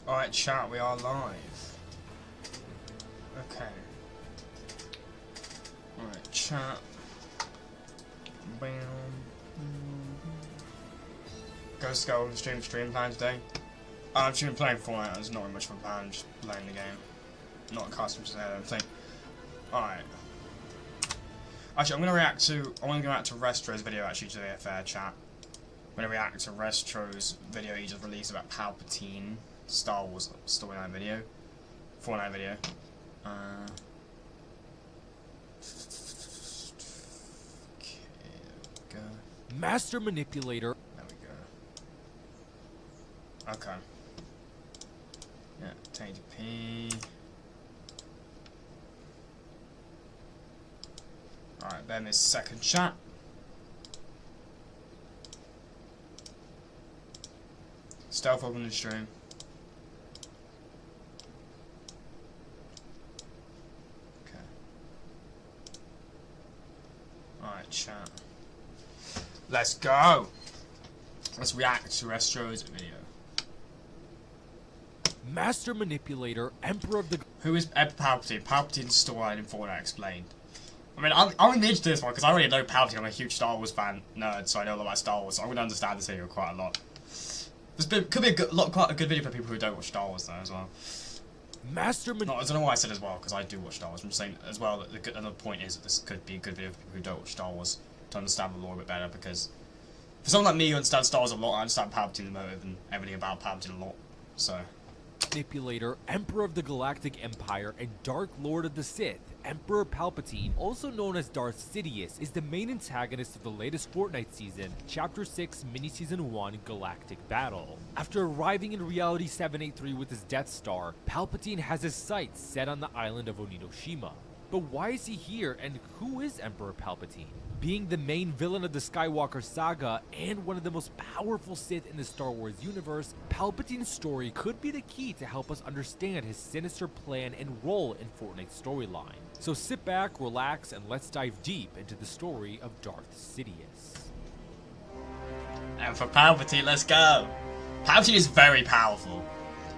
Alright, chat, we are live. Okay. Alright, chat. Bam. Ghost Skull stream plan today. I've just been playing FORTNITE. There's not really much of a plan, just playing the game. Not accustomed to that, I don't think. Alright. Actually, I want to react to Restro's video, actually, to be a fair chat. I'm going to react to Restro's video he just released about Palpatine. Star Wars storyline video. FORTNITE video. Okay, there we go. Master Manipulator. There we go. Okay. Yeah, 1080p. Alright, then this second chat. Stealth open the stream. Okay. Alright, chat. Let's go! Let's react to Restro's video. Master Manipulator, Emperor of the... Who is Palpatine? Palpatine's storyline in FORTNITE explained. I mean, I'm new to this one because I already know Palpatine. I'm a huge Star Wars fan nerd, so I know a lot about Star Wars. So I'm going to understand this video quite a lot. Could be quite a good video for people who don't watch Star Wars though as well. Master No, I don't know why I said as well because I do watch Star Wars. I'm just saying as well that another point is that this could be a good video for people who don't watch Star Wars to understand the lore a bit better, because for someone like me who understands Star Wars a lot, I understand Palpatine's motive and everything about Palpatine a lot. So. Manipulator, Emperor of the Galactic Empire, and Dark Lord of the Sith, Emperor Palpatine, also known as Darth Sidious, is the main antagonist of the latest FORTNITE season, Chapter 6, Mini-Season 1, Galactic Battle. After arriving in Reality 783 with his Death Star, Palpatine has his sights set on the island of Oninoshima. But why is he here, and who is Emperor Palpatine? Being the main villain of the Skywalker saga and one of the most powerful Sith in the Star Wars universe, Palpatine's story could be the key to help us understand his sinister plan and role in Fortnite's storyline. So sit back, relax, and let's dive deep into the story of Darth Sidious. And for Palpatine, let's go! Palpatine is very powerful.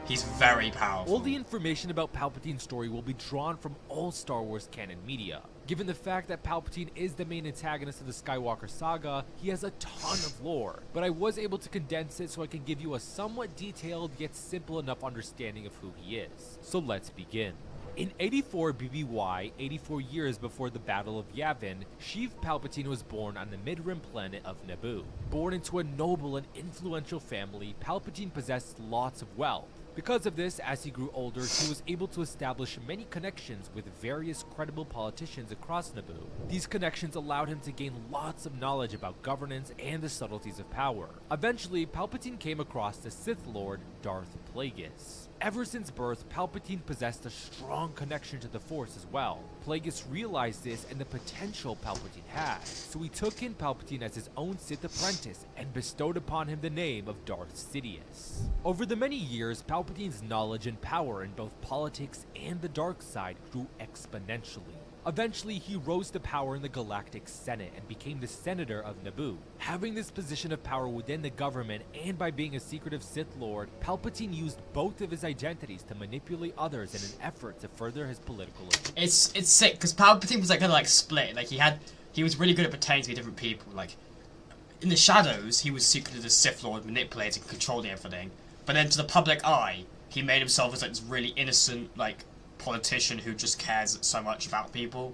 He's very powerful. All the information about Palpatine's story will be drawn from all Star Wars canon media. Given the fact that Palpatine is the main antagonist of the Skywalker saga, he has a ton of lore, but I was able to condense it so I can give you a somewhat detailed yet simple enough understanding of who he is. So let's begin. In 84 BBY, 84 years before the Battle of Yavin, Sheev Palpatine was born on the mid-rim planet of Naboo. Born into a noble and influential family, Palpatine possessed lots of wealth. Because of this, as he grew older, he was able to establish many connections with various credible politicians across Naboo. These connections allowed him to gain lots of knowledge about governance and the subtleties of power. Eventually, Palpatine came across the Sith Lord, Darth Plagueis. Ever since birth, Palpatine possessed a strong connection to the Force as well. Plagueis realized this and the potential Palpatine had, so he took in Palpatine as his own Sith apprentice and bestowed upon him the name of Darth Sidious. Over the many years, Palpatine's knowledge and power in both politics and the dark side grew exponentially. Eventually, he rose to power in the Galactic Senate and became the Senator of Naboo. Having this position of power within the government and by being a secretive Sith Lord, Palpatine used both of his identities to manipulate others in an effort to further his political agenda. It's sick because Palpatine was like kind of like split. Like he was really good at pretending to be different people. Like in the shadows, he was secretly the Sith Lord, manipulating, controlling everything. But then to the public eye, he made himself as like this really innocent like politician who just cares so much about people.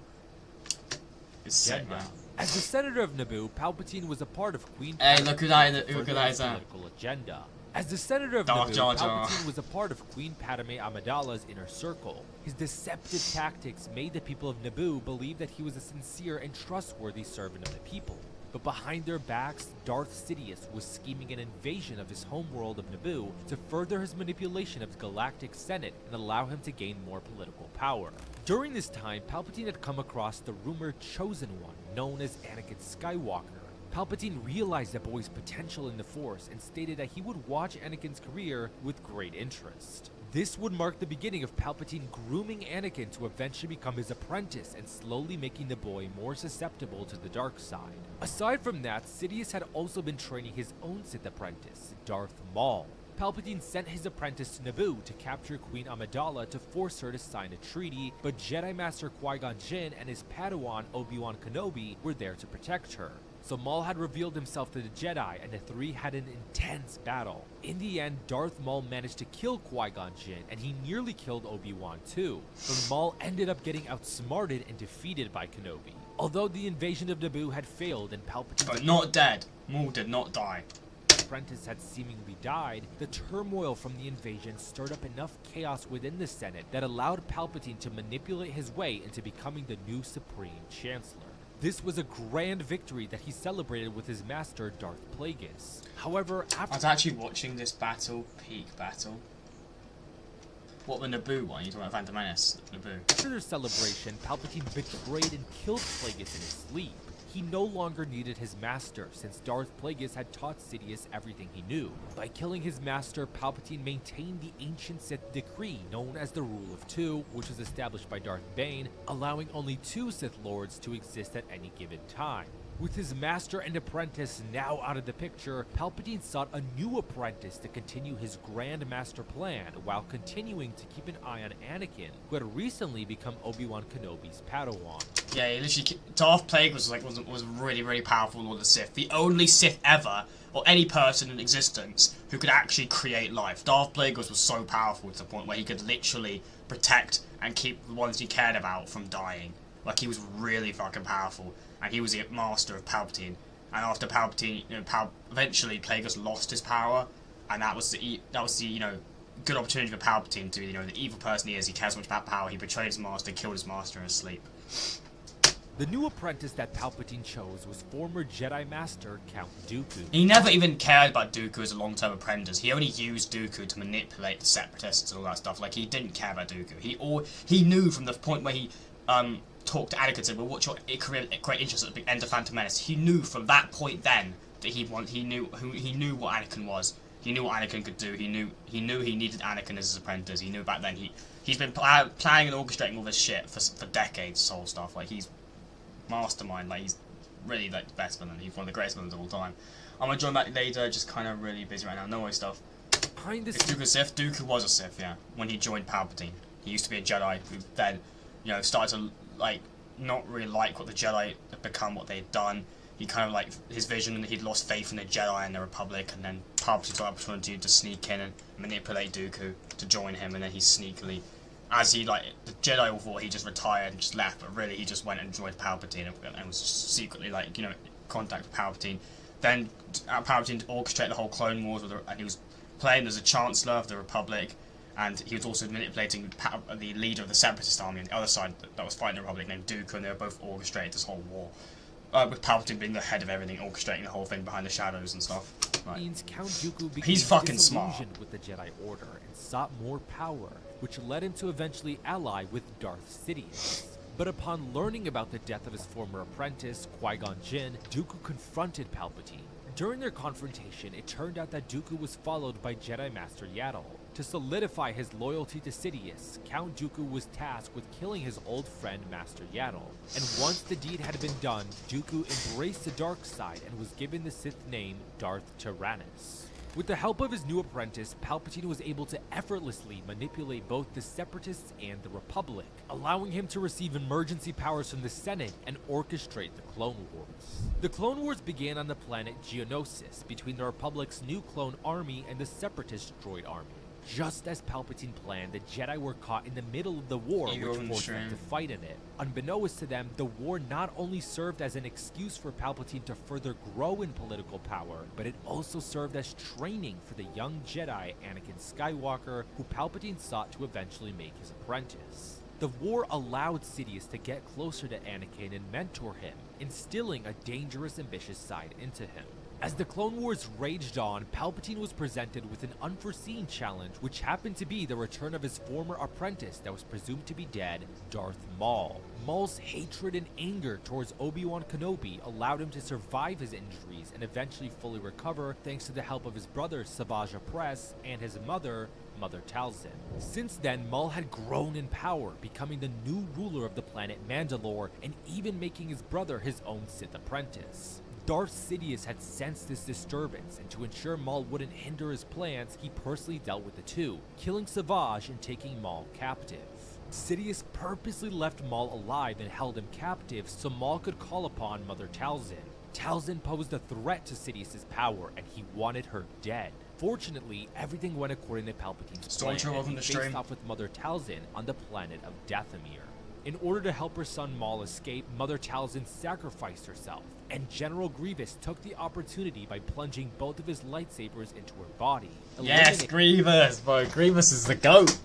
It's sick, man. As the Senator of Naboo, Palpatine was a part of Queen Hey, look who that is. political agenda. As the Senator of Darth Naboo, Jar Jar. Palpatine was a part of Queen Padme Amidala's inner circle. His deceptive tactics made the people of Naboo believe that he was a sincere and trustworthy servant of the people. But behind their backs, Darth Sidious was scheming an invasion of his homeworld of Naboo to further his manipulation of the Galactic Senate and allow him to gain more political power. During this time, Palpatine had come across the rumored Chosen One, known as Anakin Skywalker. Palpatine realized the boy's potential in the Force and stated that he would watch Anakin's career with great interest. This would mark the beginning of Palpatine grooming Anakin to eventually become his apprentice and slowly making the boy more susceptible to the dark side. Aside from that, Sidious had also been training his own Sith apprentice, Darth Maul. Palpatine sent his apprentice to Naboo to capture Queen Amidala to force her to sign a treaty, but Jedi Master Qui-Gon Jinn and his Padawan Obi-Wan Kenobi were there to protect her. So Maul had revealed himself to the Jedi, and the three had an intense battle. In the end, Darth Maul managed to kill Qui-Gon Jinn, and he nearly killed Obi-Wan too. But Maul ended up getting outsmarted and defeated by Kenobi. Although the invasion of Naboo had failed and Palpatine... But not dead. Maul did not die. Apprentice had seemingly died, the turmoil from the invasion stirred up enough chaos within the Senate that allowed Palpatine to manipulate his way into becoming the new Supreme Chancellor. This was a grand victory that he celebrated with his master, Darth Plagueis. However, after... I was actually watching this battle, peak battle. What, the Naboo one? You're talking about Phantom Menace, Naboo. After their celebration, Palpatine betrayed and killed Plagueis in his sleep. He no longer needed his master, since Darth Plagueis had taught Sidious everything he knew. By killing his master, Palpatine maintained the ancient Sith decree known as the Rule of Two, which was established by Darth Bane, allowing only 2 Sith Lords to exist at any given time. With his master and apprentice now out of the picture, Palpatine sought a new apprentice to continue his Grand Master plan while continuing to keep an eye on Anakin, who had recently become Obi-Wan Kenobi's Padawan. Yeah, he literally... Darth Plagueis was really, really powerful Lord of the Sith. The only Sith ever, or any person in existence, who could actually create life. Darth Plagueis was so powerful to the point where he could literally protect and keep the ones he cared about from dying. Like, he was really fucking powerful. And he was the master of Palpatine. And after Palpatine, eventually Plagueis lost his power, and that was the good opportunity for Palpatine to be the evil person he is. He cares so much about power. He betrayed his master, killed his master in his sleep. The new apprentice that Palpatine chose was former Jedi Master Count Dooku. He never even cared about Dooku as a long-term apprentice. He only used Dooku to manipulate the Separatists and all that stuff. Like, he didn't care about Dooku. He knew from the point where he talked to Anakin and said, "Well, what's your career great interest at the end of Phantom Menace?" He knew from that point then that he knew what Anakin was. He knew what Anakin could do. He knew he needed Anakin as his apprentice. He knew back then. He's been planning and orchestrating all this shit for decades. This whole stuff. Like, he's mastermind. Like, he's really like the best villain. He's one of the greatest villains of all time. I'm gonna join back later. Just kind of really busy right now. No way stuff. Behind this, Is Dooku a Sith? Dooku was a Sith. Yeah, when he joined Palpatine, he used to be a Jedi who then, started to not really like what the Jedi had become, what they had done. He kind of his vision, he'd lost faith in the Jedi and the Republic, and then Palpatine got the opportunity to sneak in and manipulate Dooku to join him, and then he sneakily, the Jedi all thought he just retired and just left, but really he just went and joined Palpatine and was just secretly contact with Palpatine. Then Palpatine orchestrated the whole Clone Wars and he was playing as a Chancellor of the Republic. And he was also manipulating the leader of the Separatist army on the other side that was fighting the Republic, named Dooku, and they were both orchestrated this whole war. With Palpatine being the head of everything, orchestrating the whole thing behind the shadows and stuff. Means Count Dooku became He's fucking smart. disillusioned with the Jedi Order and sought more power, which led him to eventually ally with Darth Sidious. But upon learning about the death of his former apprentice, Qui-Gon Jinn, Dooku confronted Palpatine. During their confrontation, it turned out that Dooku was followed by Jedi Master Yaddle. To solidify his loyalty to Sidious, Count Dooku was tasked with killing his old friend Master Yaddle. And once the deed had been done, Dooku embraced the dark side and was given the Sith name Darth Tyrannus. With the help of his new apprentice, Palpatine was able to effortlessly manipulate both the Separatists and the Republic, allowing him to receive emergency powers from the Senate and orchestrate the Clone Wars. The Clone Wars began on the planet Geonosis, between the Republic's new clone army and the Separatist droid army. Just as Palpatine planned, the Jedi were caught in the middle of the war, which forced them to fight in it. Unbeknownst to them, the war not only served as an excuse for Palpatine to further grow in political power, but it also served as training for the young Jedi Anakin Skywalker, who Palpatine sought to eventually make his apprentice. The war allowed Sidious to get closer to Anakin and mentor him, instilling a dangerous, ambitious side into him. As the Clone Wars raged on, Palpatine was presented with an unforeseen challenge, which happened to be the return of his former apprentice that was presumed to be dead, Darth Maul. Maul's hatred and anger towards Obi-Wan Kenobi allowed him to survive his injuries and eventually fully recover thanks to the help of his brother Savage Opress and his mother, Mother Talzin. Since then, Maul had grown in power, becoming the new ruler of the planet Mandalore and even making his brother his own Sith apprentice. Darth Sidious had sensed this disturbance, and to ensure Maul wouldn't hinder his plans, he personally dealt with the two, killing Savage and taking Maul captive. Sidious purposely left Maul alive and held him captive so Maul could call upon Mother Talzin. Talzin posed a threat to Sidious's power, and he wanted her dead. Fortunately, everything went according to Palpatine's plan, and he faced off with Mother Talzin on the planet of Dathomir. In order to help her son Maul escape, Mother Talzin sacrificed herself, and General Grievous took the opportunity by plunging both of his lightsabers into her body. Yes, Grievous, boy, Grievous is the GOAT.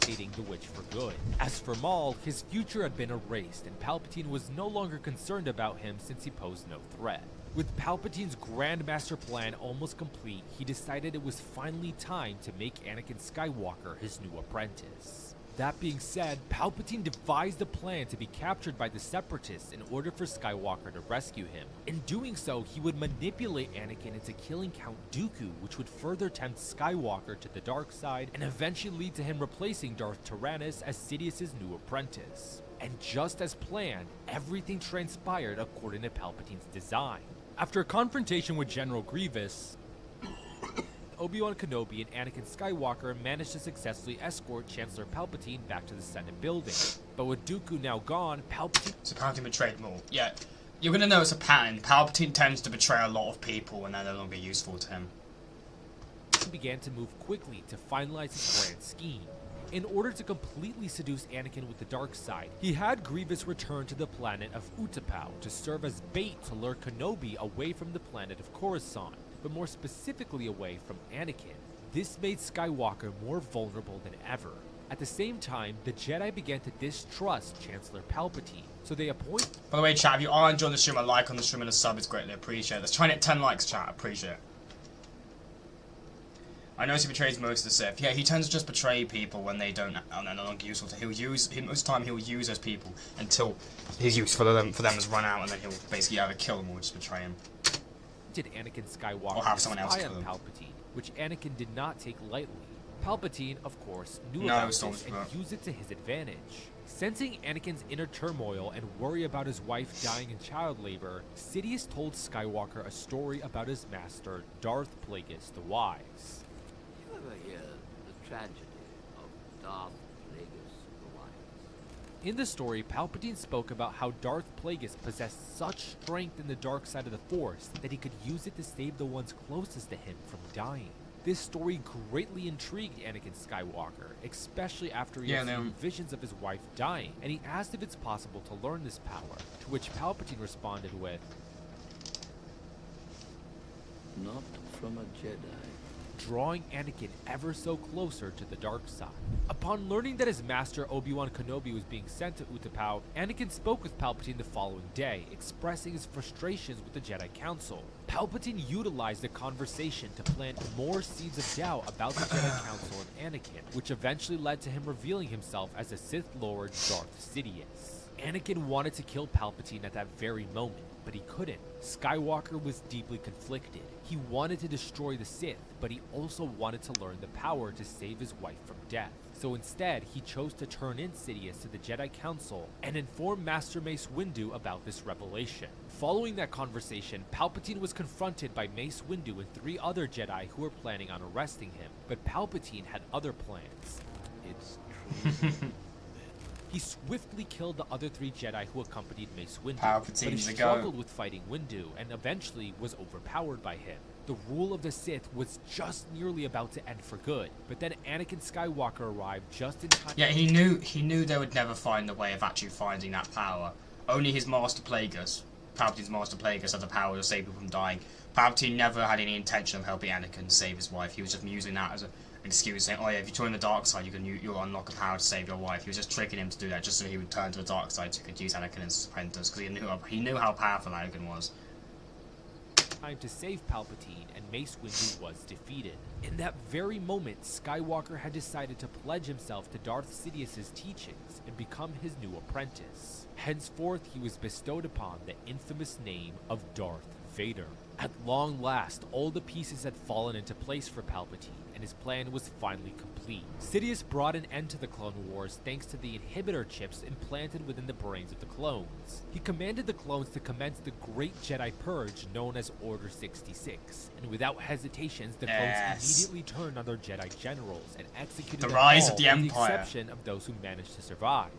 The witch for good. As for Maul, his future had been erased, and Palpatine was no longer concerned about him since he posed no threat. With Palpatine's Grand Master plan almost complete, he decided it was finally time to make Anakin Skywalker his new apprentice. That being said, Palpatine devised a plan to be captured by the Separatists in order for Skywalker to rescue him. In doing so, he would manipulate Anakin into killing Count Dooku, which would further tempt Skywalker to the dark side and eventually lead to him replacing Darth Tyrannus as Sidious's new apprentice. And just as planned, everything transpired according to Palpatine's design. After a confrontation with General Grievous, Obi-Wan Kenobi and Anakin Skywalker managed to successfully escort Chancellor Palpatine back to the Senate building. But with Dooku now gone, Palpatine... So Palpatine betrayed Maul. Yeah, you're gonna notice a pattern. Palpatine tends to betray a lot of people when they're no longer useful to him. began to move quickly to finalize his grand scheme. In order to completely seduce Anakin with the dark side, he had Grievous return to the planet of Utapau to serve as bait to lure Kenobi away from the planet of Coruscant, but more specifically away from Anakin. This made Skywalker more vulnerable than ever. At the same time, the Jedi began to distrust Chancellor Palpatine, so they appoint... By the way, chat, if you are enjoying the stream, a like on the stream and a sub is greatly appreciated. Let's try and hit 10 likes, chat. Appreciate it. I notice he betrays most of the Sith. Yeah, he tends to just betray people when they don't, and they're no longer useful to. Most of the time he'll use those people until his use for them has run out, and then he'll basically either kill them or just betray him. Did Anakin Skywalker or have someone else spy kill on him. Palpatine, which Anakin did not take lightly. Palpatine, of course, knew about this and used it to his advantage. Sensing Anakin's inner turmoil and worry about his wife dying in child labor, Sidious told Skywalker a story about his master, Darth Plagueis the Wise. You ever hear the tragedy of Darth Plagueis the Wise? In the story, Palpatine spoke about how Darth Plagueis possessed such strength in the dark side of the Force that he could use it to save the ones closest to him from dying. This story greatly intrigued Anakin Skywalker, especially after he had seen visions of his wife dying, and he asked if it's possible to learn this power, to which Palpatine responded with, Not from a Jedi. drawing Anakin ever so closer to the dark side. Upon learning that his master Obi-Wan Kenobi was being sent to Utapau, Anakin spoke with Palpatine the following day, expressing his frustrations with the Jedi Council. Palpatine utilized the conversation to plant more seeds of doubt about the Jedi Council and Anakin, which eventually led to him revealing himself as the Sith Lord Darth Sidious. Anakin wanted to kill Palpatine at that very moment, but he couldn't. Skywalker was deeply conflicted. He wanted to destroy the Sith, but he also wanted to learn the power to save his wife from death. So instead, he chose to turn in Sidious to the Jedi Council and inform Master Mace Windu about this revelation. Following that conversation, Palpatine was confronted by Mace Windu and 3 other Jedi who were planning on arresting him, but Palpatine had other plans. It's true. He swiftly killed the other 3 Jedi who accompanied Mace Windu, but he Palpatine's the struggled with fighting Windu and eventually was overpowered by him. The rule of the Sith was just nearly about to end for good, but then Anakin Skywalker arrived just in time. Yeah, he knew they would never find the way of actually finding that power. Only his Master Plagueis, Palpatine's Master Plagueis, had the power to save people from dying. Palpatine never had any intention of helping Anakin save his wife. He was just using that as an excuse, saying, oh yeah, if you join the dark side, you'll unlock a power to save your wife. He was just tricking him to do that, just so he would turn to the dark side so he could use Anakin as apprentice, because he knew how powerful Anakin was. Time to save Palpatine, and Mace Windu was defeated. In that very moment, Skywalker had decided to pledge himself to Darth Sidious's teachings and become his new apprentice. Henceforth, he was bestowed upon the infamous name of Darth Vader. At long last, all the pieces had fallen into place for Palpatine, and his plan was finally complete. Sidious brought an end to the Clone Wars thanks to the inhibitor chips implanted within the brains of the clones. He commanded the clones to commence the Great Jedi Purge known as Order 66, and without hesitations, the clones immediately turned on their Jedi generals and executed the them rise all, of the with Empire. the exception of those who managed to survive.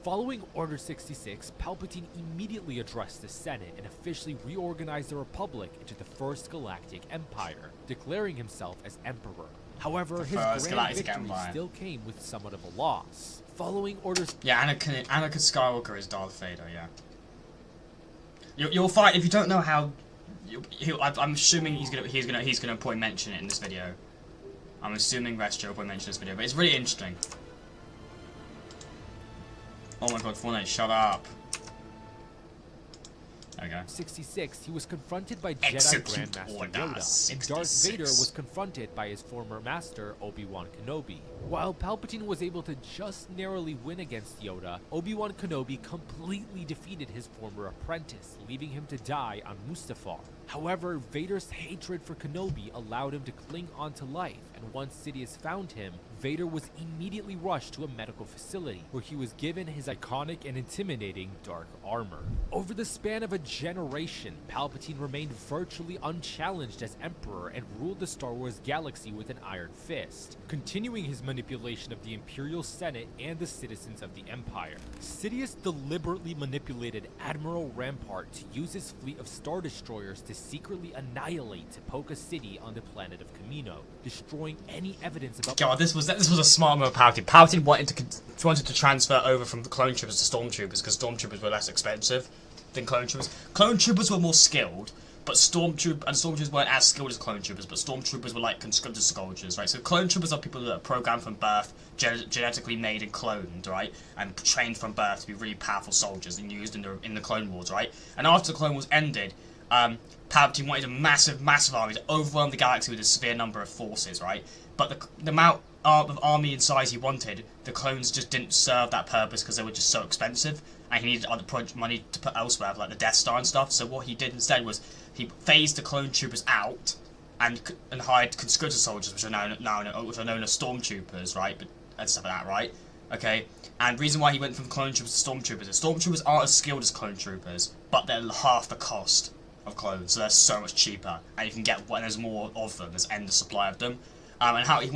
Following Order 66, Palpatine immediately addressed the Senate and officially reorganized the Republic into the First Galactic Empire, declaring himself as Emperor. However, his First grand Galactic victory Empire. still came with somewhat of a loss. Following Orders... Yeah, Anakin Skywalker is Darth Vader, yeah. You'll find, if you don't know how... I'm assuming he's gonna probably mention it in this video. I'm assuming Restro will probably mention this video, but it's really interesting. Oh my god, FORTNITE, shut up. There we go. 66, he was confronted by Jedi Execute Grandmaster Order Yoda, and Darth 66. Vader was confronted by his former master, Obi-Wan Kenobi. While Palpatine was able to just narrowly win against Yoda, Obi-Wan Kenobi completely defeated his former apprentice, leaving him to die on Mustafar. However, Vader's hatred for Kenobi allowed him to cling on to life, and once Sidious found him, Vader was immediately rushed to a medical facility, where he was given his iconic and intimidating dark armor. Over the span of a generation, Palpatine remained virtually unchallenged as Emperor and ruled the Star Wars galaxy with an iron fist, continuing his manipulation of the Imperial Senate and the citizens of the Empire. Sidious deliberately manipulated Admiral Rampart to use his fleet of Star Destroyers to secretly annihilate Tipoca City on the planet of Kamino, destroying any evidence about... God, this was a smart move of Palpatine. Palpatine wanted to transfer over from the clone troopers to stormtroopers because stormtroopers were less expensive than clone troopers. Clone troopers were more skilled, but stormtroopers weren't as skilled as clone troopers. But stormtroopers were like conscripted soldiers, right? So clone troopers are people that are programmed from birth, genetically made and cloned, right, and trained from birth to be really powerful soldiers and used in the Clone Wars, right? And after the Clone Wars ended, Palpatine wanted a massive army to overwhelm the galaxy with a severe number of forces, right? But the amount of army and size he wanted, the clones just didn't serve that purpose because they were just so expensive, and he needed other money to put elsewhere, like the Death Star and stuff. So what he did instead was he phased the clone troopers out and hired conscripted soldiers, which are known as stormtroopers, right? And stuff like that, right? Okay. And the reason why he went from clone troopers to stormtroopers is stormtroopers aren't as skilled as clone troopers, but they're half the cost of clones, so they're so much cheaper, and you can get when there's more of them, there's endless supply of them. And how he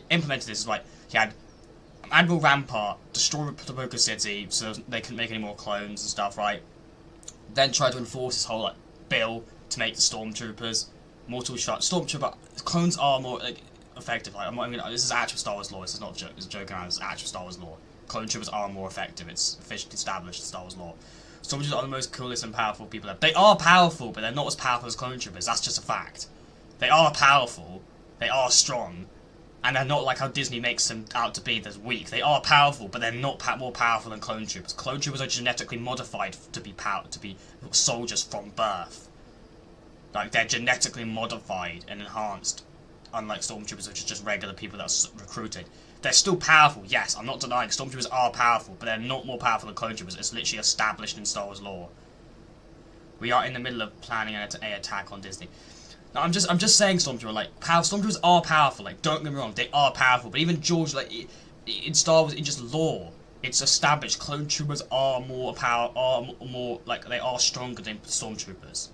implemented this is like he had Admiral Rampart destroy Tipoca City so they couldn't make any more clones and stuff, right? Then tried to enforce this whole like bill to make the stormtroopers mortal shot. Stormtrooper clones are more effective. Like this is actual Star Wars law. This is not a joke. It's a joke around. This is actual Star Wars law. Clone troopers are more effective. It's officially established in Star Wars law. Stormtroopers are the most coolest and powerful people ever. They are powerful, but they're not as powerful as clone troopers. That's just a fact. They are powerful. They are strong, and they're not like how Disney makes them out to be. They're weak. They are powerful, but they're not more powerful than clone troopers. Clone troopers are genetically modified to be soldiers from birth. Like they're genetically modified and enhanced, unlike stormtroopers, which are just regular people that's recruited. They're still powerful. Yes, I'm not denying stormtroopers are powerful, but they're not more powerful than clone troopers. It's literally established in Star Wars lore. We are in the middle of planning an attack on Disney. No, I'm just saying stormtroopers are powerful. Like, don't get me wrong, they are powerful. But even George, like, in Star Wars, in just lore, it's established. Clone troopers are they are stronger than stormtroopers.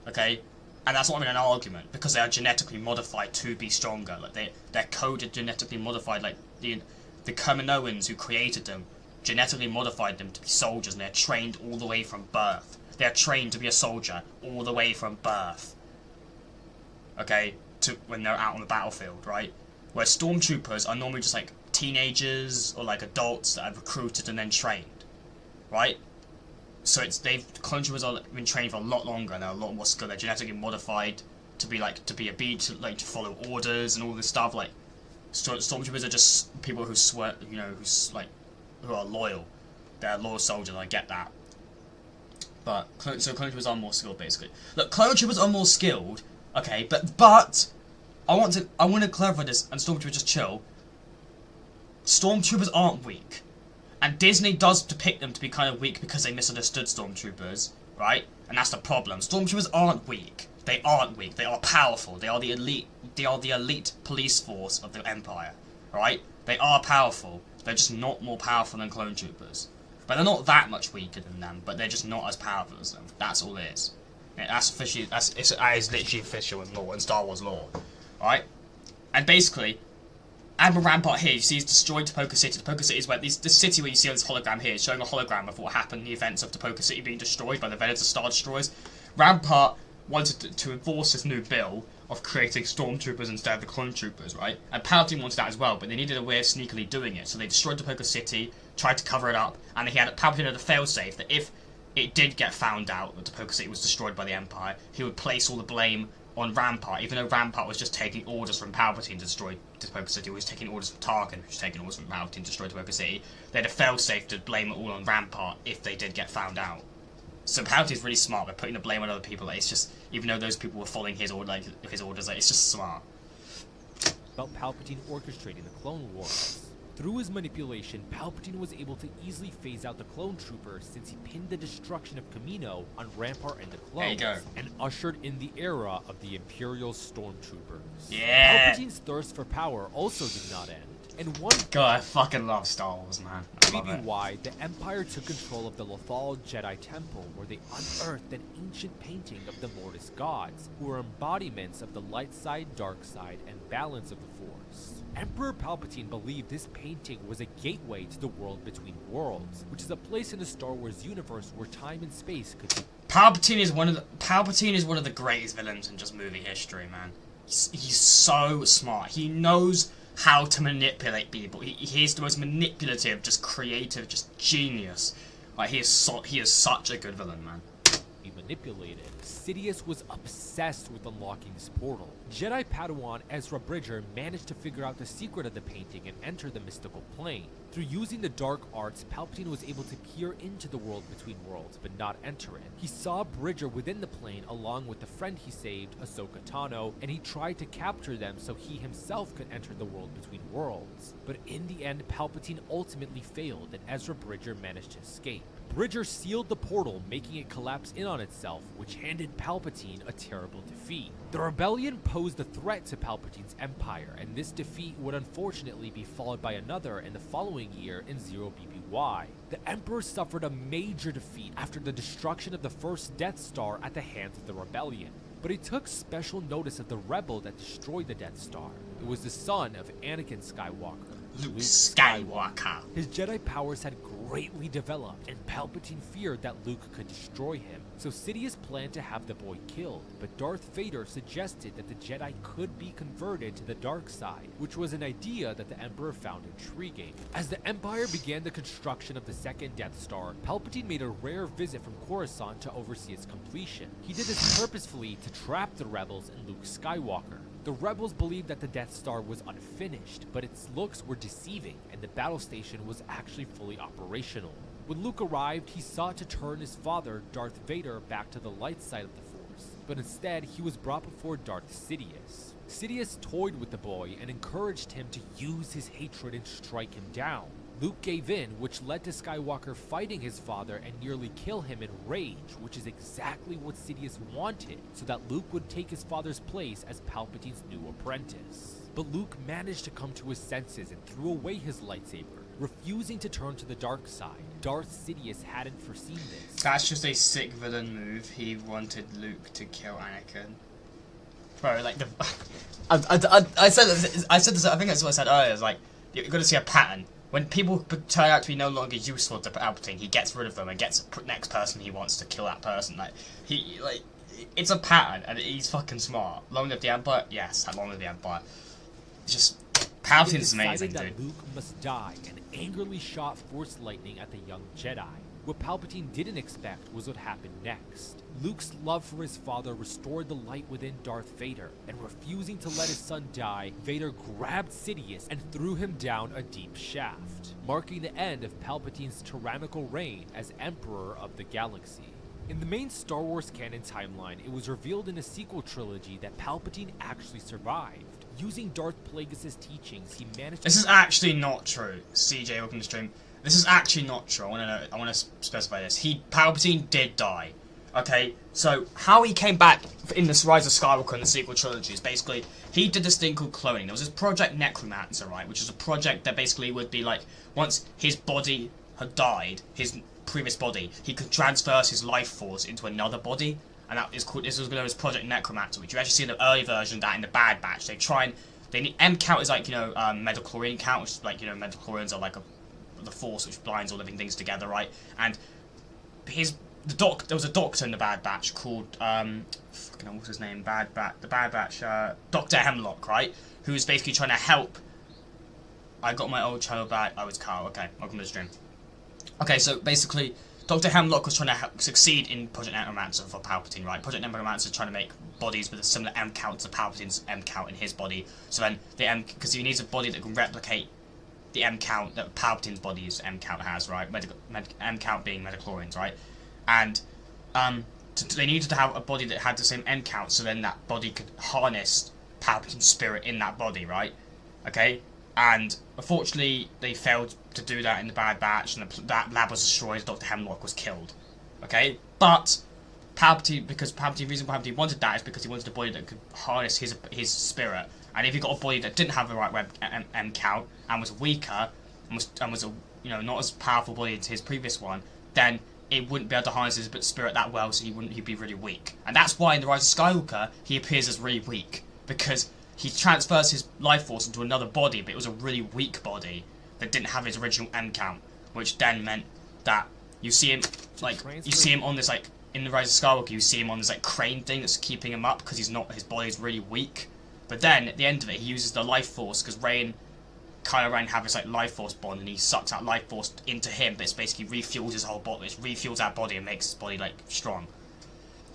Okay, and that's not even an argument because they are genetically modified to be stronger. Like they're coded genetically modified. Like the Kaminoans who created them genetically modified them to be soldiers, and they're trained all the way from birth. They are trained to be a soldier all the way from birth. Okay, to when they're out on the battlefield, right? Where stormtroopers are normally just like teenagers or like adults that are recruited and then trained, right? So clone troopers are been trained for a lot longer and they're a lot more skilled. They're genetically modified to follow orders and all this stuff. Like stormtroopers are just people who who are loyal. They're loyal soldiers. I get that, but clone troopers are more skilled basically. Look, clone troopers are more skilled. Okay, but I want to clarify this, and Stormtroopers just chill. Stormtroopers aren't weak, and Disney does depict them to be kind of weak because they misunderstood Stormtroopers, right? And that's the problem. Stormtroopers aren't weak. They aren't weak. They are powerful. They are the elite. They are the elite police force of the Empire, right? They are powerful. They're just not more powerful than clone troopers. But they're not that much weaker than them. But they're just not as powerful as them. That's all it is. Yeah, that's officially. That is literally official in law, in Star Wars law, right? And basically, Admiral Rampart here, you see, he's destroyed Tapoka City. Tapoka City is where this city where you see this hologram here is showing a hologram of what happened in the events of Tapoka City being destroyed by the Venator Star Destroyers. Rampart wanted to enforce this new bill of creating stormtroopers instead of the clone troopers, right? And Palpatine wanted that as well, but they needed a way of sneakily doing it. So they destroyed Tapoka City, tried to cover it up, and Palpatine had a failsafe that if it did get found out that Tapoka City was destroyed by the Empire, he would place all the blame on Rampart, even though Rampart was just taking orders from Palpatine to destroy Tapoka City. He was taking orders from Tarkin, who was taking orders from Palpatine to destroy Tapoka City. They had a failsafe to blame it all on Rampart if they did get found out. So Palpatine's really smart by putting the blame on other people. Like, it's just, even though those people were following his orders, it's just smart. About Palpatine orchestrating the Clone Wars. Through his manipulation, Palpatine was able to easily phase out the clone troopers since he pinned the destruction of Kamino on Rampart and the clones, and ushered in the era of the Imperial Stormtroopers. Yeah! Palpatine's thirst for power also did not end. And one God, I fucking love Star Wars, man. I love it. why the Empire took control of the Lothal Jedi Temple, where they unearthed an ancient painting of the Mortis gods, who were embodiments of the light side, dark side, and balance of the Force. Emperor Palpatine believed this painting was a gateway to the world between worlds, which is a place in the Star Wars universe where time and space could be. Palpatine is one of the greatest villains in just movie history, man. He's so smart. He knows how to manipulate people. He's the most manipulative, just creative, just genius. Like, he is such a good villain, man. Be manipulated. Sidious was obsessed with unlocking this portal. Jedi Padawan Ezra Bridger managed to figure out the secret of the painting and enter the mystical plane. Through using the dark arts, Palpatine was able to peer into the world between worlds, but not enter it. He saw Bridger within the plane along with the friend he saved, Ahsoka Tano, and he tried to capture them so he himself could enter the world between worlds. But in the end, Palpatine ultimately failed and Ezra Bridger managed to escape. Bridger sealed the portal, making it collapse in on itself, which handed Palpatine a terrible defeat. The rebellion posed a threat to Palpatine's empire, and this defeat would unfortunately be followed by another in the following year in 0BBY. The Emperor suffered a major defeat after the destruction of the first Death Star at the hands of the rebellion. But he took special notice of the rebel that destroyed the Death Star. It was the son of Anakin Skywalker, Luke Skywalker. His Jedi powers had greatly developed, and Palpatine feared that Luke could destroy him. So Sidious planned to have the boy killed, but Darth Vader suggested that the Jedi could be converted to the dark side, which was an idea that the Emperor found intriguing. As the Empire began the construction of the second Death Star, Palpatine made a rare visit from Coruscant to oversee its completion. He did this purposefully to trap the rebels and Luke Skywalker. The rebels believed that the Death Star was unfinished, but its looks were deceiving, and the battle station was actually fully operational. When Luke arrived, he sought to turn his father, Darth Vader, back to the light side of the Force, but instead he was brought before Darth Sidious. Sidious toyed with the boy and encouraged him to use his hatred and strike him down. Luke gave in, which led to Skywalker fighting his father and nearly kill him in rage, which is exactly what Sidious wanted, so that Luke would take his father's place as Palpatine's new apprentice. But Luke managed to come to his senses and threw away his lightsaber, refusing to turn to the dark side. Darth Sidious hadn't foreseen this. That's just a sick villain move. He wanted Luke to kill Anakin. Bro, like, I said this, I think that's what I said earlier, it's like, you've got to see a pattern. When people turn out to be no longer useful to Palpatine, he gets rid of them and gets the next person he wants to kill that person. It's a pattern, and he's fucking smart. Long live the Empire? Yes, long live the Empire. It's just, Palpatine's amazing, that dude. Luke must die and angrily shot Force lightning at the young Jedi. What Palpatine didn't expect was what happened next. Luke's love for his father restored the light within Darth Vader, and refusing to let his son die, Vader grabbed Sidious and threw him down a deep shaft, marking the end of Palpatine's tyrannical reign as Emperor of the Galaxy. In the main Star Wars canon timeline, it was revealed in a sequel trilogy that Palpatine actually survived. Using Darth Plagueis' teachings, he managed to— This is actually not true. CJ, welcome to the stream. This is actually not true. I want to specify this. Palpatine did die. Okay, so how he came back in the Rise of Skywalker and the sequel trilogy is basically he did this thing called cloning. There was this Project Necromancer, right, which is a project that basically would be like once his body had died, his previous body, he could transfer his life force into another body, and that is called. This was known as Project Necromancer, which you actually see in the early version of that in the Bad Batch. They try and M count is like metachlorine count, which is like metachlorians are like the force which blinds all living things together, right? And there was a doctor in the Bad Batch called what's his name? The Bad Batch, Dr. Hemlock, right? Who was basically trying to help. I got my old channel back. I was Carl. Okay, welcome to the stream. Okay, so basically, Dr. Hemlock was trying to succeed in Project Necromancer for Palpatine, right? Project Necromancer trying to make bodies with a similar M count to Palpatine's M count in his body. So then because he needs a body that can replicate the M count that Palpatine's body's M count has, right? M count being metachlorians, right? And they needed to have a body that had the same M count, so then that body could harness Palpatine's spirit in that body, right? Okay, and unfortunately they failed to do that in the Bad Batch, and that lab was destroyed. Dr. Hemlock was killed. Okay, but the reason Palpatine wanted that is because he wanted a body that could harness his spirit. And if he got a body that didn't have the right M count and was weaker and was a not as powerful body as his previous one, then it wouldn't be able to harness his spirit that well, so he'd be really weak. And that's why in the Rise of Skywalker he appears as really weak, because he transfers his life force into another body, but it was a really weak body that didn't have his original M count, which then meant that you see him on this in the Rise of Skywalker, you see him on this crane thing that's keeping him up because his body's really weak. But then at the end of it, he uses the life force because Rey and Kylo Ren have this life force bond, and he sucks that life force into him, but it's basically refuels his whole body. It refuels that body and makes his body strong.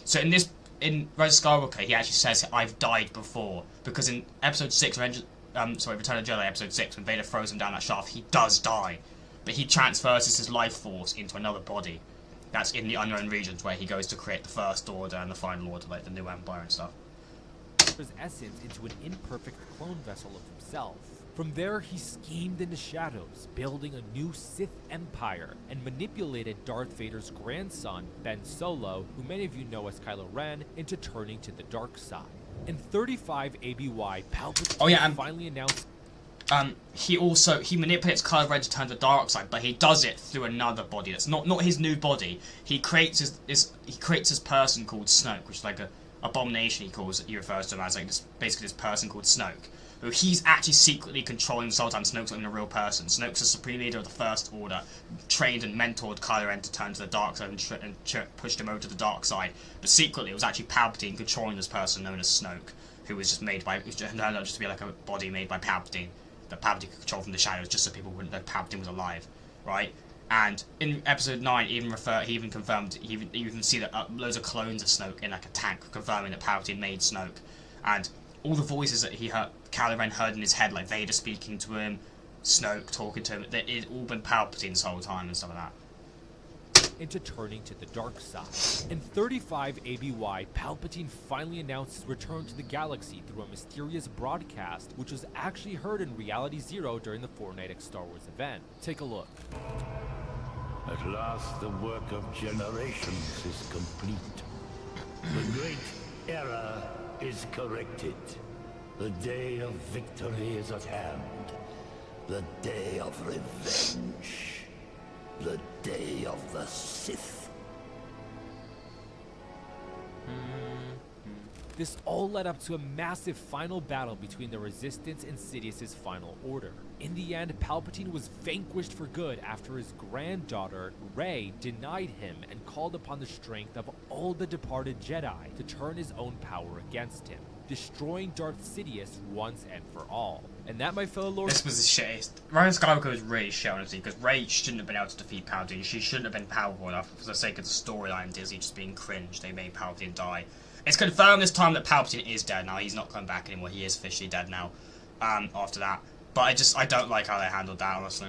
So in Rise of Skywalker, he actually says, "I've died before," because in Episode 6, Return of the Jedi, Episode 6, when Vader throws him down that shaft, he does die, but he transfers his life force into another body. That's in the Unknown Regions, where he goes to create the First Order and the Final Order, like the New Empire and stuff. His essence into an imperfect clone vessel of himself. From there, he schemed in the shadows, building a new Sith empire, and manipulated Darth Vader's grandson, Ben Solo, who many of you know as Kylo Ren, into turning to the dark side. In 35 ABY, Palpatine finally announced. He manipulates Kylo Ren to turn to the dark side, but he does it through another body. That's not his new body. He creates this person called Snoke, which is like a abomination. He refers to him as basically this person called Snoke, who he's actually secretly controlling the whole time. Snoke's not even a real person. Snoke's the supreme leader of the First Order, trained and mentored Kylo Ren to turn to the dark side and pushed him over to the dark side. But secretly, it was actually Palpatine controlling this person known as Snoke, who was just turned out just to be like a body made by Palpatine that Palpatine could control from the shadows, just so people wouldn't know Palpatine was alive, right? And in Episode 9, he even confirmed, you can see that loads of clones of Snoke in a tank, confirming that Palpatine made Snoke. And all the voices that Kylo Ren heard in his head, like Vader speaking to him, Snoke talking to him, it's all been Palpatine this whole time and stuff like that. Into turning to the dark side. In 35 ABY, Palpatine finally announced his return to the galaxy through a mysterious broadcast, which was actually heard in Reality Zero during the FORTNITE Star Wars event. Take a look. At last, the work of generations is complete. The great error is corrected. The day of victory is at hand. The day of revenge. The day of the Sith. This all led up to a massive final battle between the Resistance and Sidious's Final Order. In the end, Palpatine was vanquished for good after his granddaughter, Rey, denied him and called upon the strength of all the departed Jedi to turn his own power against him, destroying Darth Sidious once and for all. And that, my fellow lords... This was a shit. Rise of Skywalker was really shit, honestly, because Rey shouldn't have been able to defeat Palpatine. She shouldn't have been powerful enough for the sake of the storyline. Disney just being cringe. They made Palpatine die. It's confirmed this time that Palpatine is dead now. He's not coming back anymore. He is officially dead now. After that. But I don't like how they handled that, honestly.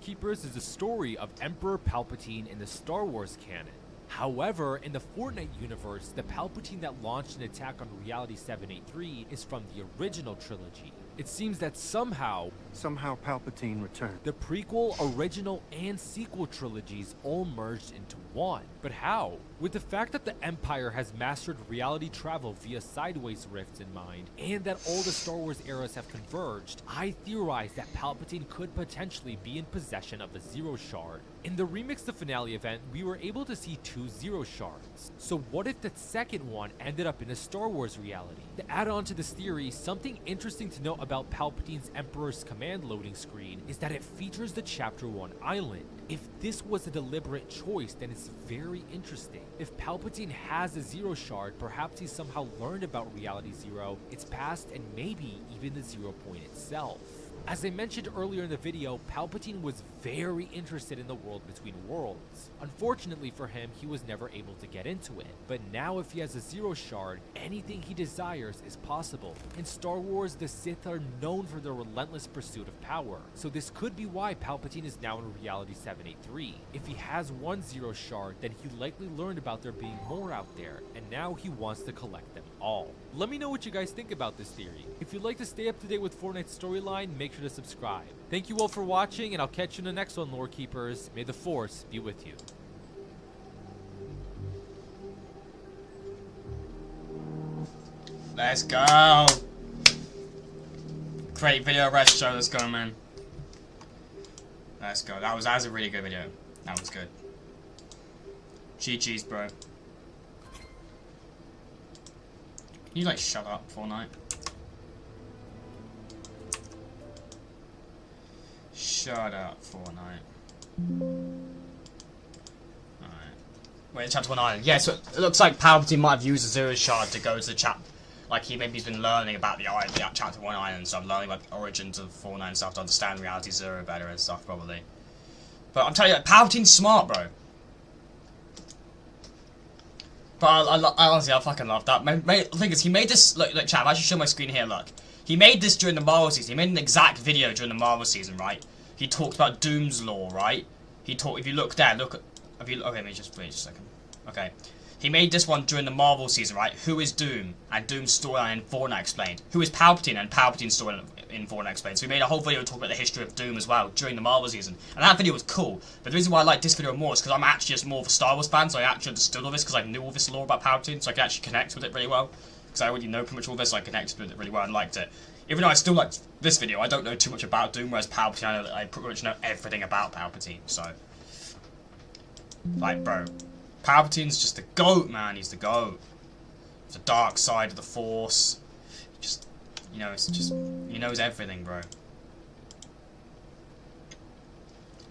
Keepers is the story of Emperor Palpatine in the Star Wars canon. However, in the FORTNITE universe, the Palpatine that launched an attack on Reality 783 is from the original trilogy. It seems that somehow, Somehow Palpatine returned. The prequel, original, and sequel trilogies all merged into one. But how? With the fact that the Empire has mastered reality travel via sideways rifts in mind, and that all the Star Wars eras have converged, I theorized that Palpatine could potentially be in possession of the Zero Shard. In the Remix the Finale event, we were able to see 2 Zero Shards. So what if the second one ended up in a Star Wars reality? To add on to this theory, something interesting to note about Palpatine's Emperor's Command loading screen is that it features the Chapter 1 island. If this was a deliberate choice, then it's very interesting. If Palpatine has a Zero Shard, perhaps he somehow learned about Reality Zero, its past, and maybe even the Zero Point itself. As I mentioned earlier in the video, Palpatine was very interested in the world between worlds. Unfortunately for him, he was never able to get into it. But now if he has a Zero Shard, anything he desires is possible. In Star Wars, the Sith are known for their relentless pursuit of power. So this could be why Palpatine is now in Reality 783. If he has one Zero Shard, then he likely learned about there being more out there, and now he wants to collect them all. Let me know what you guys think about this theory. If you'd like to stay up to date with Fortnite's storyline, make sure to subscribe. Thank you all for watching, and I'll catch you in the next one, Lore Keepers. May the Force be with you. Let's go. Great video, rest show. Let's go, man. Let's go. That was a really good video. That was good. GG's, bro. Can you like shut up, Fortnite? Shut up, Fortnite. Alright. Wait, Chapter 1 Island. Yeah, so it looks like Palpatine might have used the Zero Shard to go to the like he's been learning about the Chapter 1 Island, so I'm learning about the origins of Fortnite and stuff to understand Reality Zero better and stuff, probably. But I'm telling you, Palpatine's smart, bro. But I honestly, I fucking love that. The thing is, he made this, look, chat, I'll actually show my screen here, look. He made this during the Marvel season. He made an exact video during the Marvel season, right? He talked about Doom's Law, right? If you look there, okay, let me just, wait just a second. Okay. He made this one during the Marvel season, right? Who is Doom? And Doom's storyline in Fortnite explained. Who is Palpatine? And Palpatine's storyline in Fortnite explained. So we made a whole video talking about the history of Doom as well during the Marvel season. And that video was cool. But the reason why I like this video more is because I'm actually just more of a Star Wars fan, so I actually understood all this because I knew all this lore about Palpatine, so I could actually connect with it really well. Because I already know pretty much all this, so I connected with it really well and liked it. Even though I still liked this video, I don't know too much about Doom, whereas Palpatine, I pretty much know everything about Palpatine, so... Like, bro, Palpatine's just the GOAT, man, he's the GOAT. The dark side of the Force. Just, you know, it's just, he knows everything, bro.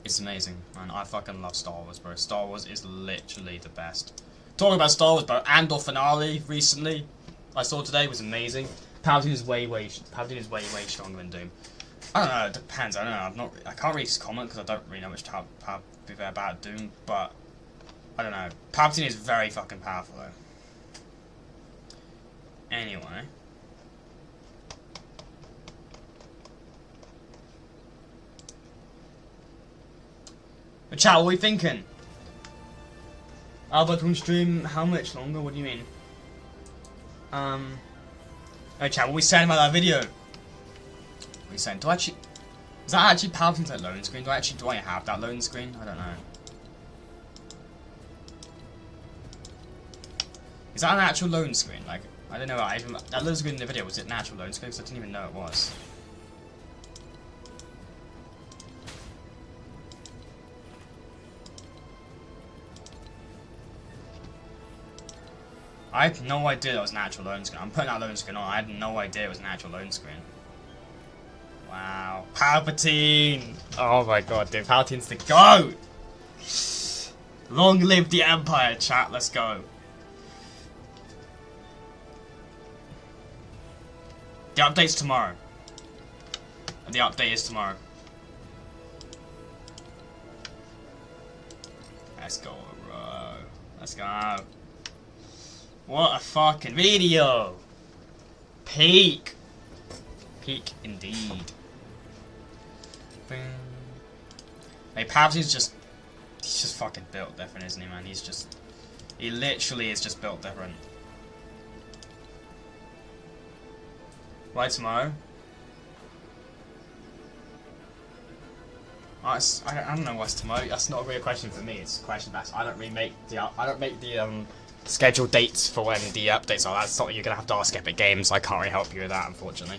It's amazing, man, I fucking love Star Wars, bro. Star Wars is literally the best. Talking about Star Wars, bro, Andor finale recently, I saw today, was amazing. Palpatine is way stronger than Doom. I don't know, it depends, I don't know, I can't really comment because I don't really know much about Doom, but I don't know. Palpatine is very fucking powerful though. Anyway. But chat, what are we thinking? Albert will stream how much longer? What do you mean? Hey chat, what are we saying about that video? What are we saying? Is that actually Palpatine's like loading screen? Do I have that loading screen? I don't know. Is that an actual loading screen? Like, I don't know. That loading screen in the video, was it an actual loading screen? Because I didn't even know it was. I had no idea that was an actual loading screen. I'm putting that loading screen on. I had no idea it was an actual loading screen. Wow. Palpatine! Oh my god, dude. Palpatine's the GOAT! Long live the Empire, chat. Let's go. The update's tomorrow. The update is tomorrow. Let's go, bro. Let's go. What a fucking video! Peak! Peak indeed. Hey, Palpatine's just... He's just fucking built different, isn't he, man? He literally is just built different. Why tomorrow? I don't know what's tomorrow. That's not a real question for me. It's a question that's I don't make the scheduled dates for when the updates are. That's something you're gonna have to ask Epic Games. I can't really help you with that, unfortunately.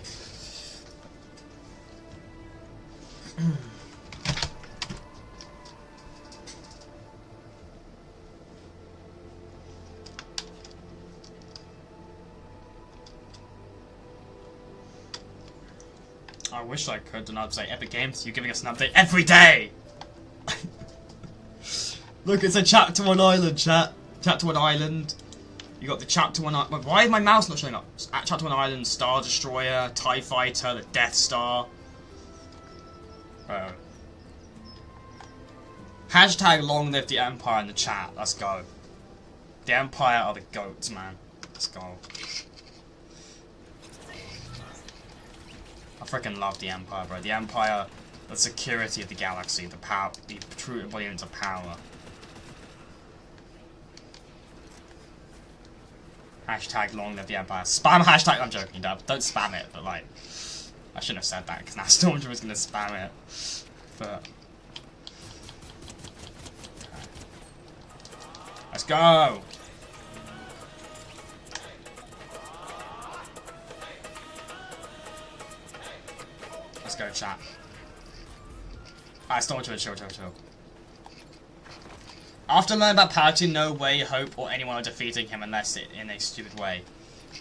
I wish I could do an update. Epic Games, you're giving us an update every day! Look, it's a chapter 1 island, chat. Chapter 1 island. You got the chapter 1 island. Why is my mouse not showing up? At chapter 1 island, Star Destroyer, TIE Fighter, the Death Star. Hashtag long live the Empire in the chat. Let's go. The Empire are the goats, man. Let's go. I freaking love the Empire, bro. The Empire, the security of the galaxy, the power, the true embodiment of power. Hashtag long live the Empire. Spam hashtag. I'm joking, Dub. Don't spam it, but like, I shouldn't have said that because now Stormtrooper was gonna spam it. But let's go. Let's go, chat. Alright, Stormtrooper, chill. After learning about Palpatine, no way, Hope, or anyone are defeating him unless it in a stupid way.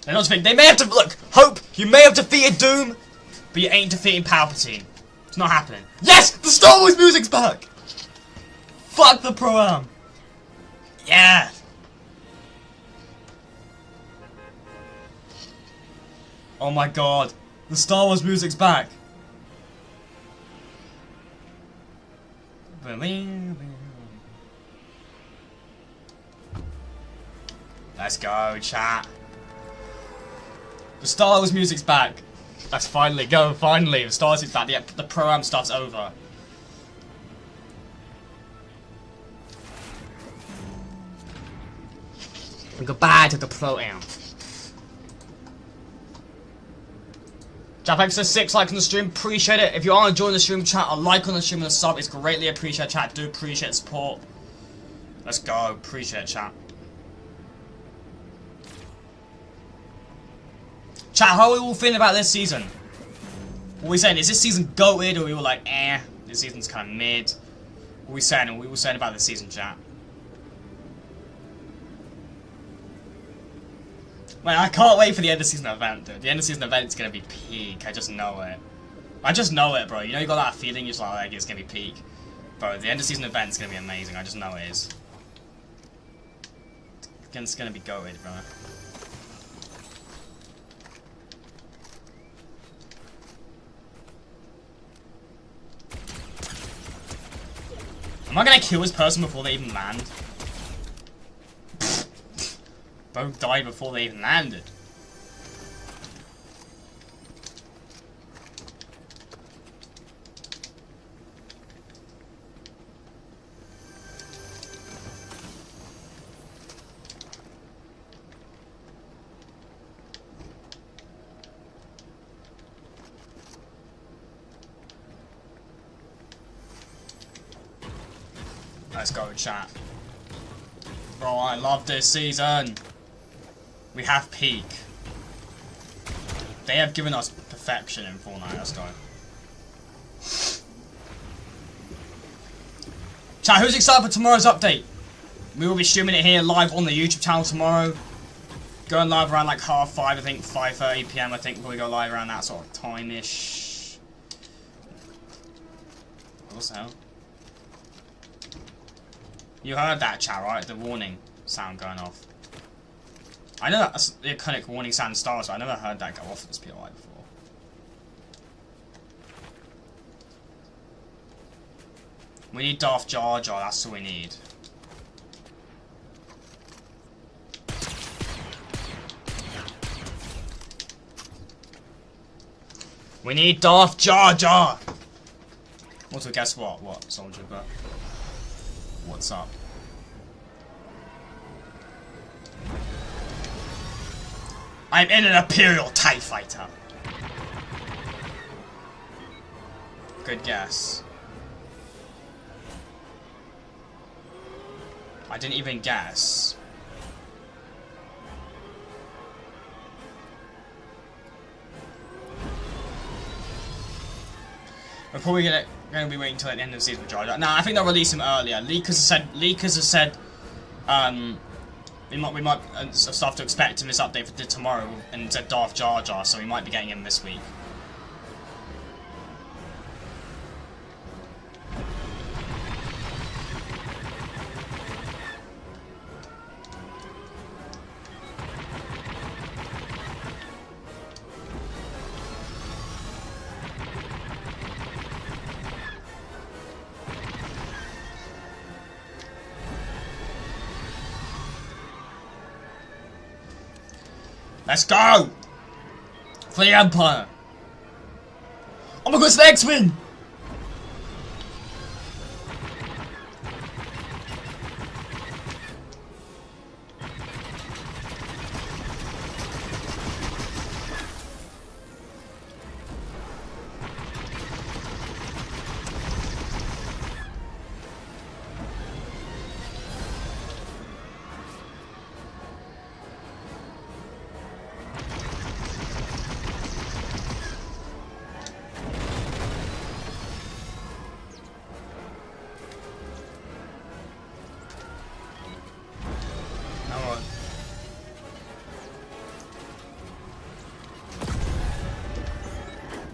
They're not defeating. They may have to look. Hope, you may have defeated Doom, but you ain't defeating Palpatine. It's not happening. Yes, the Star Wars music's back. Fuck the pro-am. Yeah. Oh my god, the Star Wars music's back. Let's go, chat. The Star Wars music's back. Let's finally go. Finally, the Star Wars music's back. The pro-am stuff's over. And goodbye to the pro-am. Chat, thanks for 6 likes on the stream. Appreciate it. If you are enjoying the stream, chat, a like on the stream and a sub is greatly appreciated. Chat, do appreciate support. Let's go. Appreciate it, chat. Chat, how are we all feeling about this season? What are we saying? Is this season goated, or we were like, eh, this season's kind of mid? What are we saying? What are we saying about this season, chat? Man, I can't wait for the end of season event, dude. The end of season event's gonna be peak. I just know it. I just know it, bro. You know, you got that feeling, you're just like, it's gonna be peak. Bro, the end of season event's gonna be amazing. I just know it is. It's gonna be goated, bro. Am I gonna kill this person before they even land? Both died before they even landed. Let's go, chat. Bro, I love this season. We have peak. They have given us perfection in FORTNITE. Let's go. Chat, who's excited for tomorrow's update? We will be streaming it here live on the YouTube channel tomorrow. Going live around like 5:30, I think, 5:30 PM. I think we'll go live around that sort of time-ish. What the hell? You heard that, chat, right? The warning sound going off. I know that's the iconic warning sound in Star Wars, but I never heard that go off in this POI before. We need Darth Jar Jar, that's all we need. We need Darth Jar Jar! Also, guess what? What, Soldier? But what's up? I'm in an Imperial TIE Fighter. Good guess. I didn't even guess. We're probably going to be waiting until the end of the season for Jar Jar. Nah, I think they'll release him earlier. Leakers have said we might start to expect him this update for tomorrow, and it said Darth Jar Jar, so we might be getting him this week. Let's go! For the Empire! Oh my god, it's the X-Men!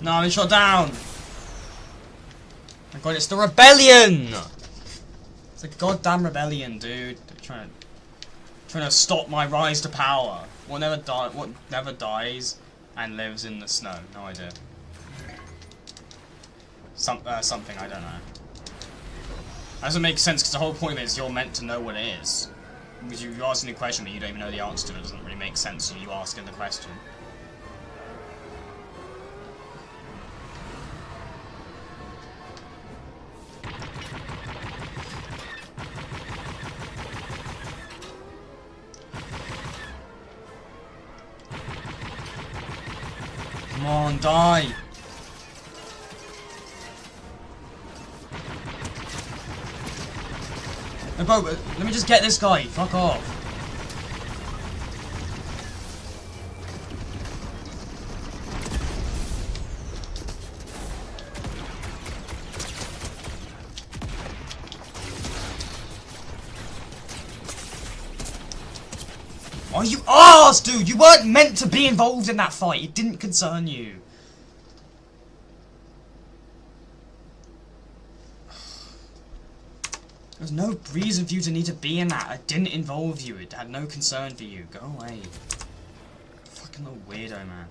No, I'm shot down! My god, it's the rebellion! It's a goddamn rebellion, dude. They're trying to stop my rise to power. What never dies and lives in the snow? No idea. Something, I don't know. That doesn't make sense because the whole point of it is you're meant to know what it is. Because you're asking a question but you don't even know the answer to it, doesn't really make sense you asking the question. Come on, die! No, bro, let me just get this guy. Fuck off. Oh, you arse, dude! You weren't meant to be involved in that fight. It didn't concern you. There's no reason for you to need to be in that. It didn't involve you. It had no concern for you. Go away. Fucking little weirdo, man.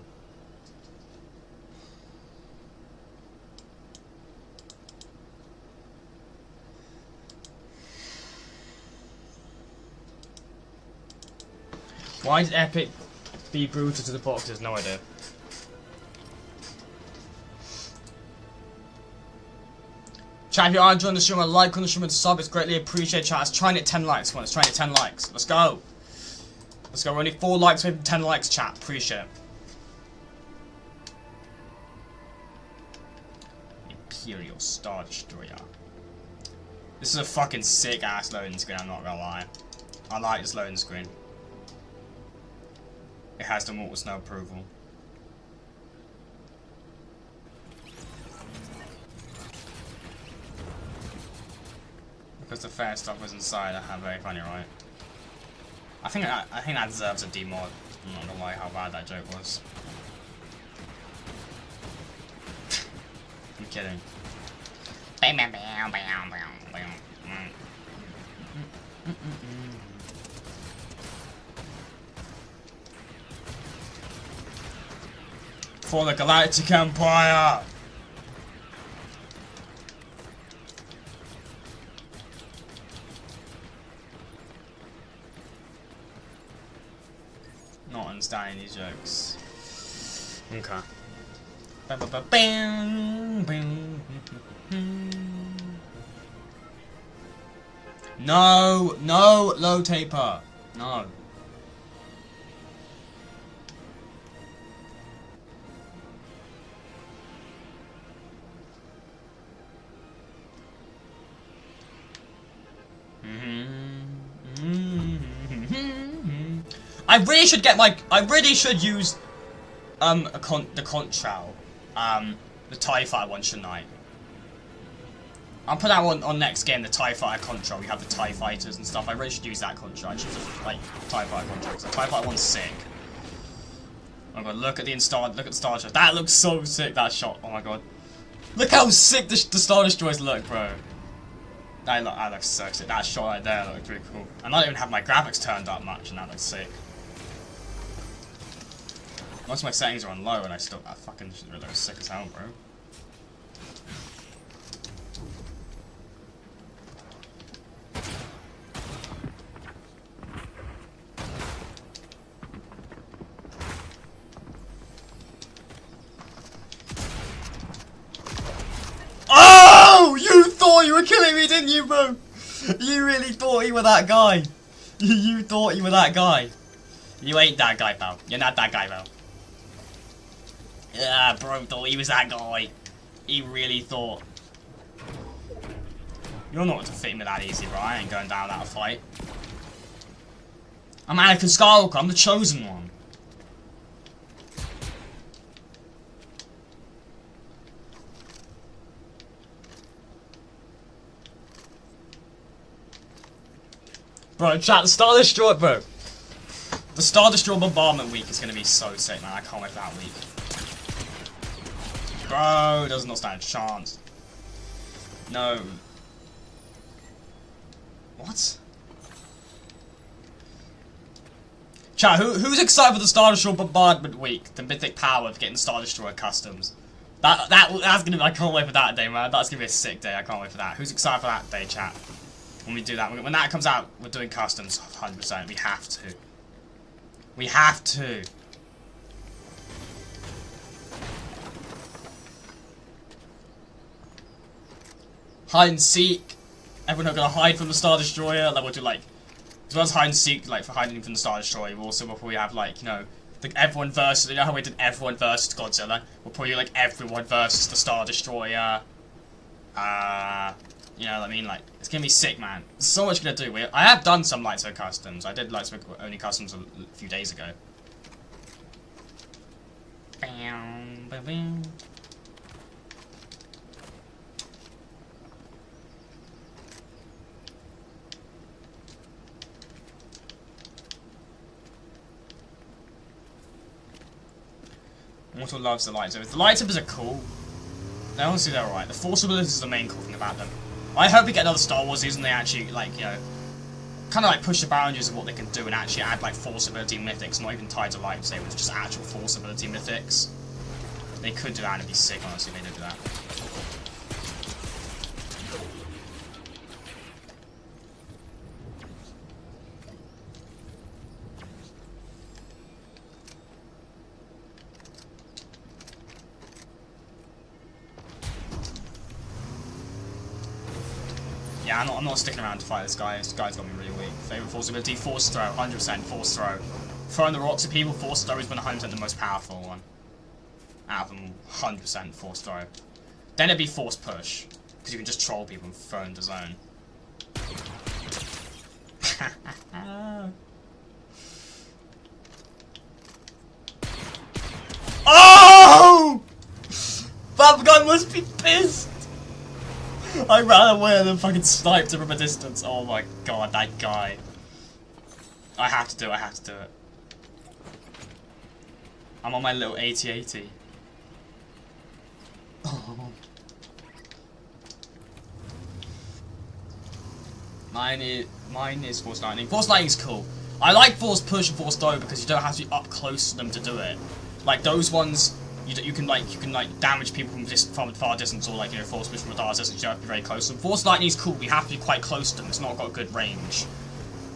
Why did Epic be brutal to the boxers? No idea. Chat, if you are enjoying the stream, a like on the stream and a sub. It's greatly appreciated, chat. Let's try and hit 10 likes. Come on, let's try and hit 10 likes. Let's go. Let's go. We're only 4 likes away from 10 likes, chat. Appreciate it. Imperial Star Destroyer. This is a fucking sick ass loading screen, I'm not gonna lie. I like this loading screen. It has the Mortal Snow approval. Because the fair stuff was inside, I have very funny, right? I think that deserves a demod. I'm not gonna lie how bad that joke was. I'm kidding. For the Galactic Empire! Not understanding these jokes. Okay. No! No! Low taper! No. I really should get my. I really should use the Contral, the TIE Fighter one, shouldn't I? I'll put that one on next game. The TIE Fighter Contral. We have the TIE Fighters and stuff. I really should use that Contral. I should just, like TIE Fighter Contral. Because the TIE Fighter one's sick. Oh my god! Look at the installed. Look at the Star Destroyer. That looks so sick. That shot. Oh my god! Look how sick the Star Destroyers look, bro. That looks so sick. That shot right there looks pretty cool. And I don't even have my graphics turned up much, and that looks sick. Most of my settings are on low, and I still that fucking shit looks sick as hell, bro. Oh! You thought you were killing me, didn't you, bro? You really thought you were that guy. You thought you were that guy. You ain't that guy, pal. You're not that guy, pal. Yeah, bro thought he was that guy. He really thought. You're not defeating me that easy, bro. I ain't going down without a fight. I'm Anakin Skywalker. I'm the chosen one. Bro, chat, the Star Destroyer, bro. The Star Destroyer Bombardment week is gonna be so sick, man. I can't wait for that week. Bro, does not stand a chance. No. What? Chat, who's excited for the Star Destroyer Bombardment week? The mythic power of getting Star Destroyer customs. That's gonna be, I can't wait for that day, man. That's gonna be a sick day. I can't wait for that. Who's excited for that day, chat? When we do that, when that comes out, we're doing customs 100%. We have to. We have to. Hide and seek. Everyone are gonna hide from the Star Destroyer. Like we'll do like, as well as hide and seek, like for hiding from the Star Destroyer. We'll also probably have like, you know, the everyone versus. You know how we did everyone versus Godzilla? We'll probably do like everyone versus the Star Destroyer. You know what I mean? Like, it's gonna be sick, man. There's so much gonna do. I have done some Lightsaber customs. I did Lightsaber only customs a few days ago. Bam, bam, bam. Mortal loves the lightsabers. The lightsabers are cool. Honestly, they're alright. The Force abilities is the main cool thing about them. I hope we get another Star Wars season. They actually, like, you know, kind of like push the boundaries of what they can do and actually add like Force ability mythics, not even tied to lightsabers, just actual Force ability mythics. They could do that and it'd be sick, honestly, if they did do that. Yeah, I'm not sticking around to fight this guy. This guy's got me really weak. Favorite Force ability, Force Throw, 100% Force Throw. Throwing the rocks at people, Force Throw has been 100% the most powerful one. Out of them, 100% Force Throw. Then it'd be Force Push, because you can just troll people and throw into zone. Oh! That guy must be pissed! I ran away and then fucking sniped him from a distance. Oh my god, that guy. I have to do it, I have to do it. I'm on my little 80-80. Oh. Mine is Force Lightning. Force Lightning is cool. I like Force Push and Force Throw because you don't have to be up close to them to do it. Like those ones, you can damage people from far distance, or like, you know, Force Push from a far distance. You don't have to be very close to them. Force Lightning is cool. We have to be quite close to them. It's not got good range.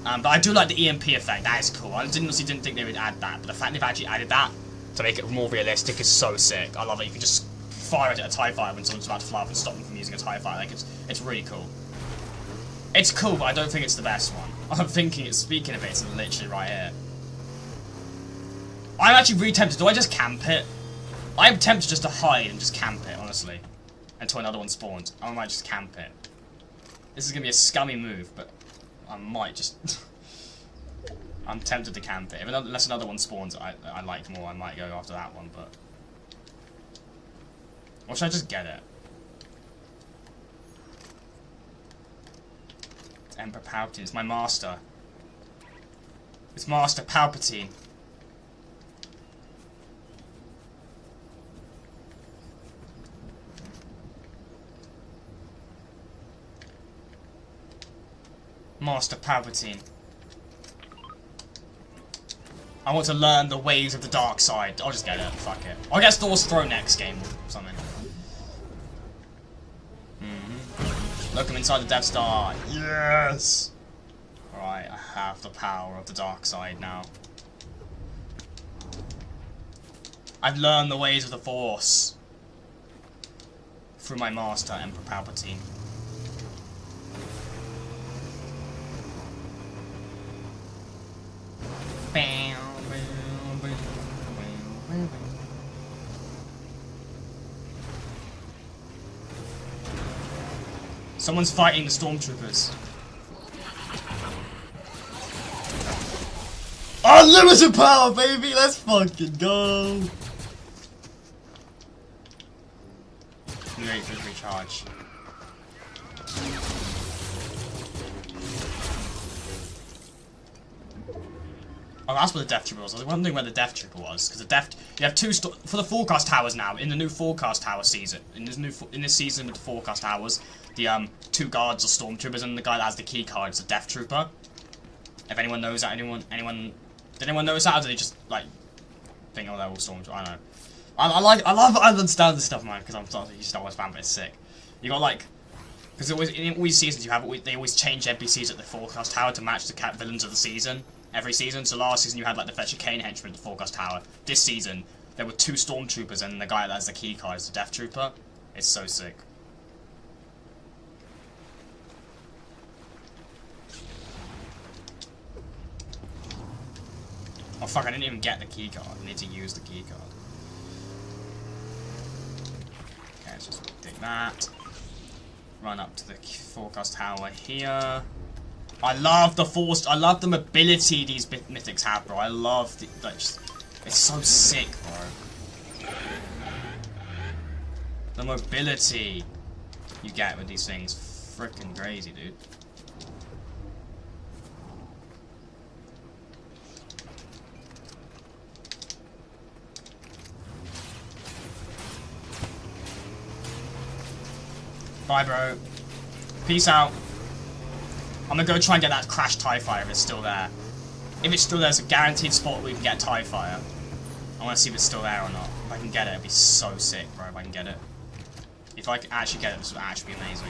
But I do like the EMP effect. That is cool. I didn't think they would add that, but the fact they've actually added that to make it more realistic is so sick. I love it. You can just fire it at a TIE fighter when someone's about to fly up and stop them from using a TIE fighter. Like it's really cool. It's cool, but I don't think it's the best one. I'm thinking it's, speaking of it, it's literally right here. I'm actually really tempted. Do I just camp it? I'm tempted just to hide and just camp it, honestly. Until another one spawns. I might just camp it. This is going to be a scummy move, but I might just... I'm tempted to camp it. Unless another one spawns I like more, I might go after that one, but... Or should I just get it? It's Emperor Palpatine, it's my master. It's Master Palpatine. Master Palpatine. I want to learn the ways of the dark side. I'll just get it. Fuck it. I'll get Thor's Throne next game or something. Look, I'm inside the Death Star. Yes! Alright, I have the power of the dark side now. I've learned the ways of the Force. Through my master, Emperor Palpatine. Someone's fighting the stormtroopers. Unlimited power, baby! Let's fucking go! Wait for recharge. Oh, that's where the Death Trooper was. I was wondering where the Death Trooper was, because you have two for the forecast towers now. In the new forecast tower season, in this season of the forecast towers, the two guards are stormtroopers, and the guy that has the key card is a Death Trooper. If anyone knows that, did anyone notice that, or did they just like think, oh, they're all stormtroopers? I don't know. I understand this stuff, man, because I'm such a huge Star Wars fan, but it's sick. You got like. Because in all these seasons they always change NPCs at the forecast tower to match the villains of the season. Every season. So last season you had like the Fletcher Kane henchman at the forecast tower. This season there were two stormtroopers and the guy that has the key card is the Death Trooper. It's so sick. Oh fuck! I didn't even get the key card. I need to use the key card. Okay, let's just take that. Run up to the forecast tower here. I love the force. I love the mobility these mythics have, bro. I love the, like, just, it's so sick, bro. The mobility you get with these things, freaking crazy, dude. Bye, bro. Peace out. I'm gonna go try and get that crashed TIE Fighter if it's still there. If it's still there, it's a guaranteed spot where we can get a TIE Fighter. I wanna see if it's still there or not. If I can get it, it'd be so sick, bro, if I can get it. If I can actually get it, this would actually be amazing.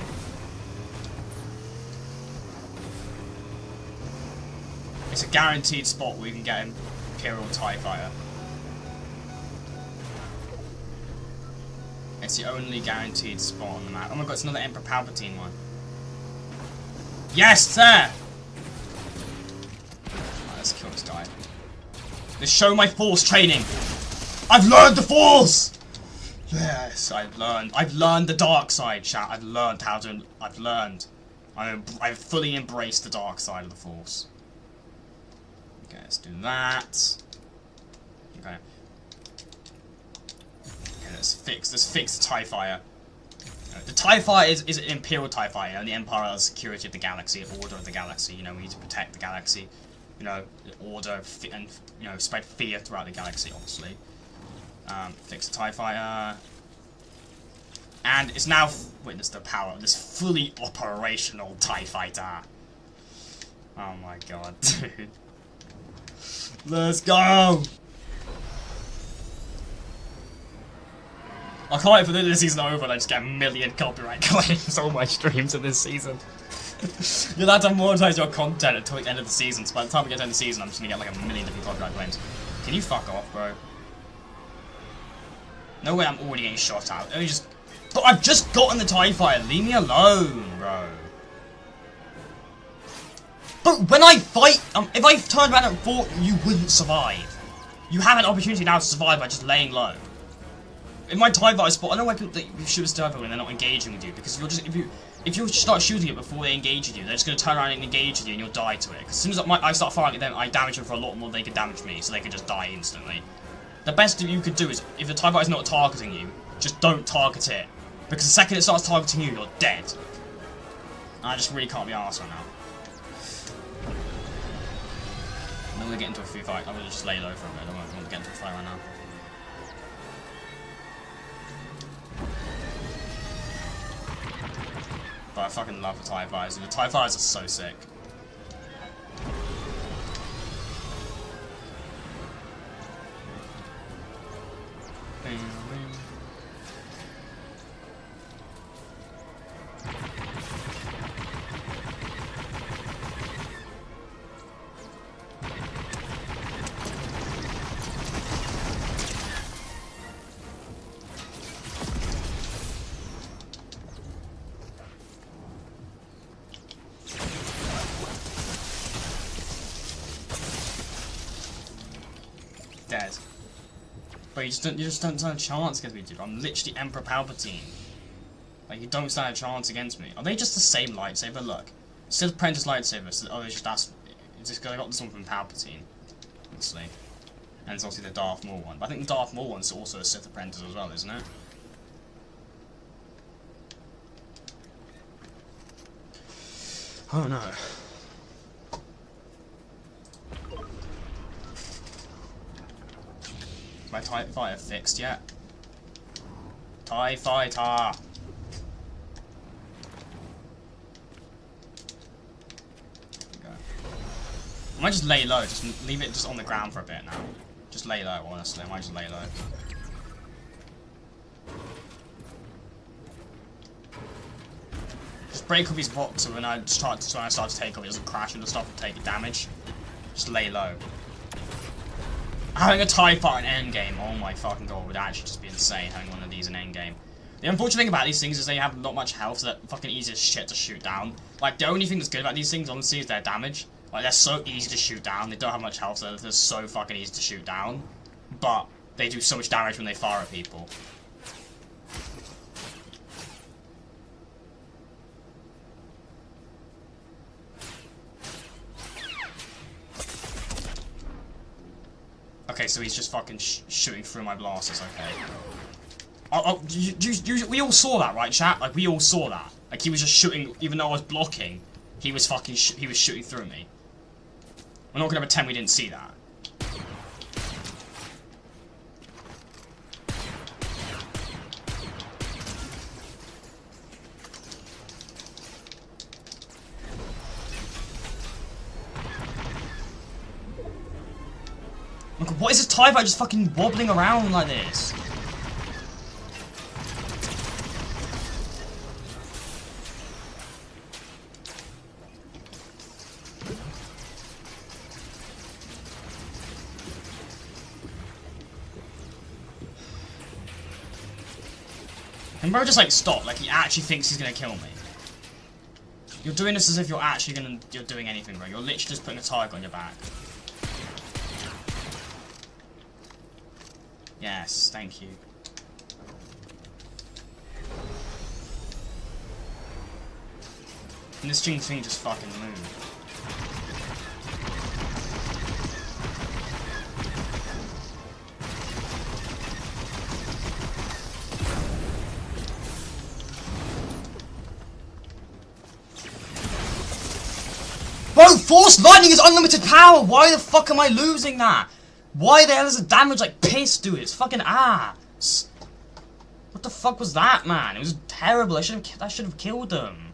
It's a guaranteed spot where we can get an Imperial TIE Fighter. It's the only guaranteed spot on the map. Oh my god, it's another Emperor Palpatine one. Yes, sir! Right, let's kill this guy. Let's show my Force training! I've learned the Force! Yes, I've learned the dark side, chat. I've fully embraced the dark side of the Force. Okay, let's do that. Okay. Okay, let's fix the TIE Fighter. The TIE Fighter is an Imperial TIE Fighter, and the Empire has security of the galaxy, order of the galaxy. You know, we need to protect the galaxy. You know, order and you know, spread fear throughout the galaxy, obviously. Fix the TIE Fighter, and it's now witness the power of this fully operational TIE Fighter. Oh my god, dude! Let's go! I can't wait for this season over and I just get a million copyright claims on my streams in this season. You'll have to monetize your content until the end of the season, so by the time we get to the end of the season, I'm just gonna get like a million different copyright claims. Can you fuck off, bro? No way I'm already getting shot at. But I've just gotten the TIE Fighter, leave me alone, bro. But when I fight, if I turned around and fought, you wouldn't survive. You have an opportunity now to survive by just laying low. if my TIE fighter spot, I don't know why people think you shoot a TIE fighter when they're not engaging with you, because if you start shooting it before they engage with you, they're just going to turn around and engage with you and you'll die to it. Because as soon as I start firing at them, I damage them for a lot more than they could damage me, so they could just die instantly. The best thing you could do is, if the TIE fighter is not targeting you, just don't target it. Because the second it starts targeting you, you're dead. And I just really can't be arsed right now. I'm not going to get into a free fight, I'm going to just lay low for a bit, I don't want to get into a fight right now. But I fucking love the TIE fighters. The TIE fighters are so sick. Dead. But you just don't stand a chance against me, dude. I'm literally Emperor Palpatine. Like, you don't stand a chance against me. Are they just the same lightsaber? Look. Sith Apprentice lightsaber. So, oh, it's just I got this one from Palpatine. Honestly. And it's obviously the Darth Maul one. But I think the Darth Maul one's also a Sith Apprentice as well, isn't it? Oh no. My TIE fighter fixed yet? TIE fighter! I might just lay low, just leave it just on the ground for a bit now. Just lay low, honestly, I might just lay low. Just break up his box so when I start to take off, it doesn't crash and stuff and take damage. Just lay low. Having a TIE fighter in endgame, oh my fucking god, would actually just be insane having one of these in endgame. The unfortunate thing about these things is they have not much health, so they're fucking easy as shit to shoot down. Like, the only thing that's good about these things, honestly, is their damage. Like, they're so easy to shoot down, they don't have much health, so they're so fucking easy to shoot down. But, they do so much damage when they fire at people. Okay, so he's just fucking shooting through my blasters, okay. We all saw that, right, chat? Like, we all saw that. Like, he was just shooting, even though I was blocking, he was fucking he was shooting through me. We're not gonna pretend we didn't see that. Look, what is this TIE fighter just fucking wobbling around like this? And bro just like stop, like he actually thinks he's gonna kill me. You're doing this as if you're actually you're doing anything, bro. You're literally just putting a tiger on your back. Yes, thank you. And this string thing just fucking moved. Bro, Force Lightning is unlimited power! Why the fuck am I losing that? Why the hell is the damage like piss, dude? It's fucking ass. What the fuck was that, man? It was terrible. I should have killed them.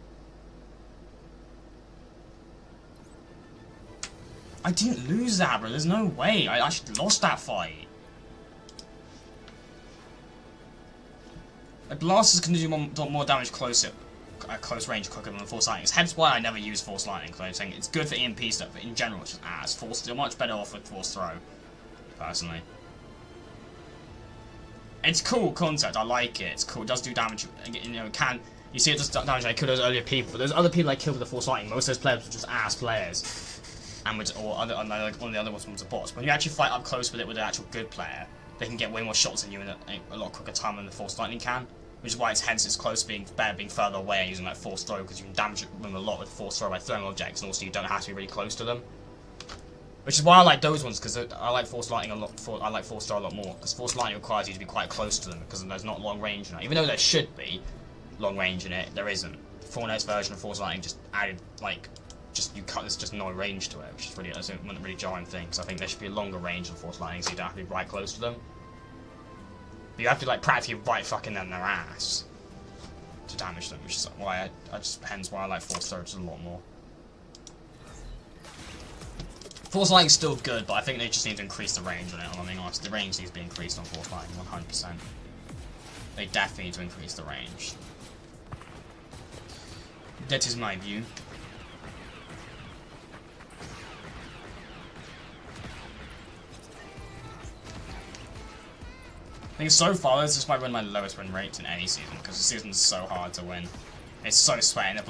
I didn't lose that, bro. There's no way. I actually lost that fight. Like, blasters can do more damage close range quicker than the Force Lightning. Hence why I never use Force Lightning, because I'm saying it's good for EMP stuff, but in general it's just ass. Force, you're much better off with Force Throw. Personally. It's cool concept, I like it, it's cool, it does do damage, you know, you see it does damage, I killed those earlier people, but there's other people I killed with the Force Lightning, most of those players were just ass players, and one of the other ones was a boss. When you actually fight up close with it with an actual good player, they can get way more shots than you in a lot quicker time than the Force Lightning can. Which is why it's close being better being further away and using like Force Throw, because you can damage them a lot with Force Throw by throwing objects, and also you don't have to be really close to them. Which is why I like those ones, because I like Force Lightning a lot. I like Force Throw a lot more, because Force Lightning requires you to be quite close to them, because there's not long range in it. Even though there should be long range in it, there isn't. FORTNITE's version of Force Lightning just added like there's just no range to it, which is really one really jarring thing. So I think there should be a longer range of Force Lightning, so you don't have to be right close to them. But you have to like practically right fucking in their ass to damage them, which is why hence why I like Force Throw just a lot more. Force Lightning's still good, but I think they just need to increase the range on it. I'm being honest, the range needs to be increased on Force Lightning 100%. They definitely need to increase the range. That is my view. I think so far this is my lowest win rate in any season, because the season's so hard to win. It's so sweaty, and all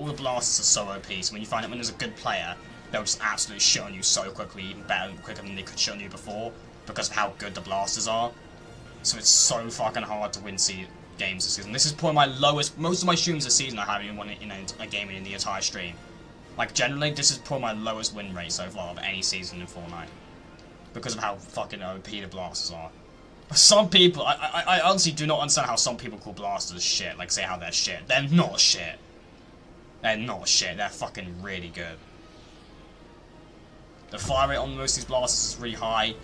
the blasters are so OP, so when you find out when there's a good player, they'll just absolutely shit on you so quickly, even quicker than they could shit on you before, because of how good the blasters are. So it's so fucking hard to win games this season. This is probably my lowest, most of my streams this season I haven't even won a game in the entire stream. Like generally, this is probably my lowest win rate so far of any season in Fortnite. Because of how fucking OP the blasters are. Some people, I honestly do not understand how some people call blasters shit, like say how they're shit. They're not shit. They're not shit, they're fucking really good. The fire rate on most of these blasters is really high,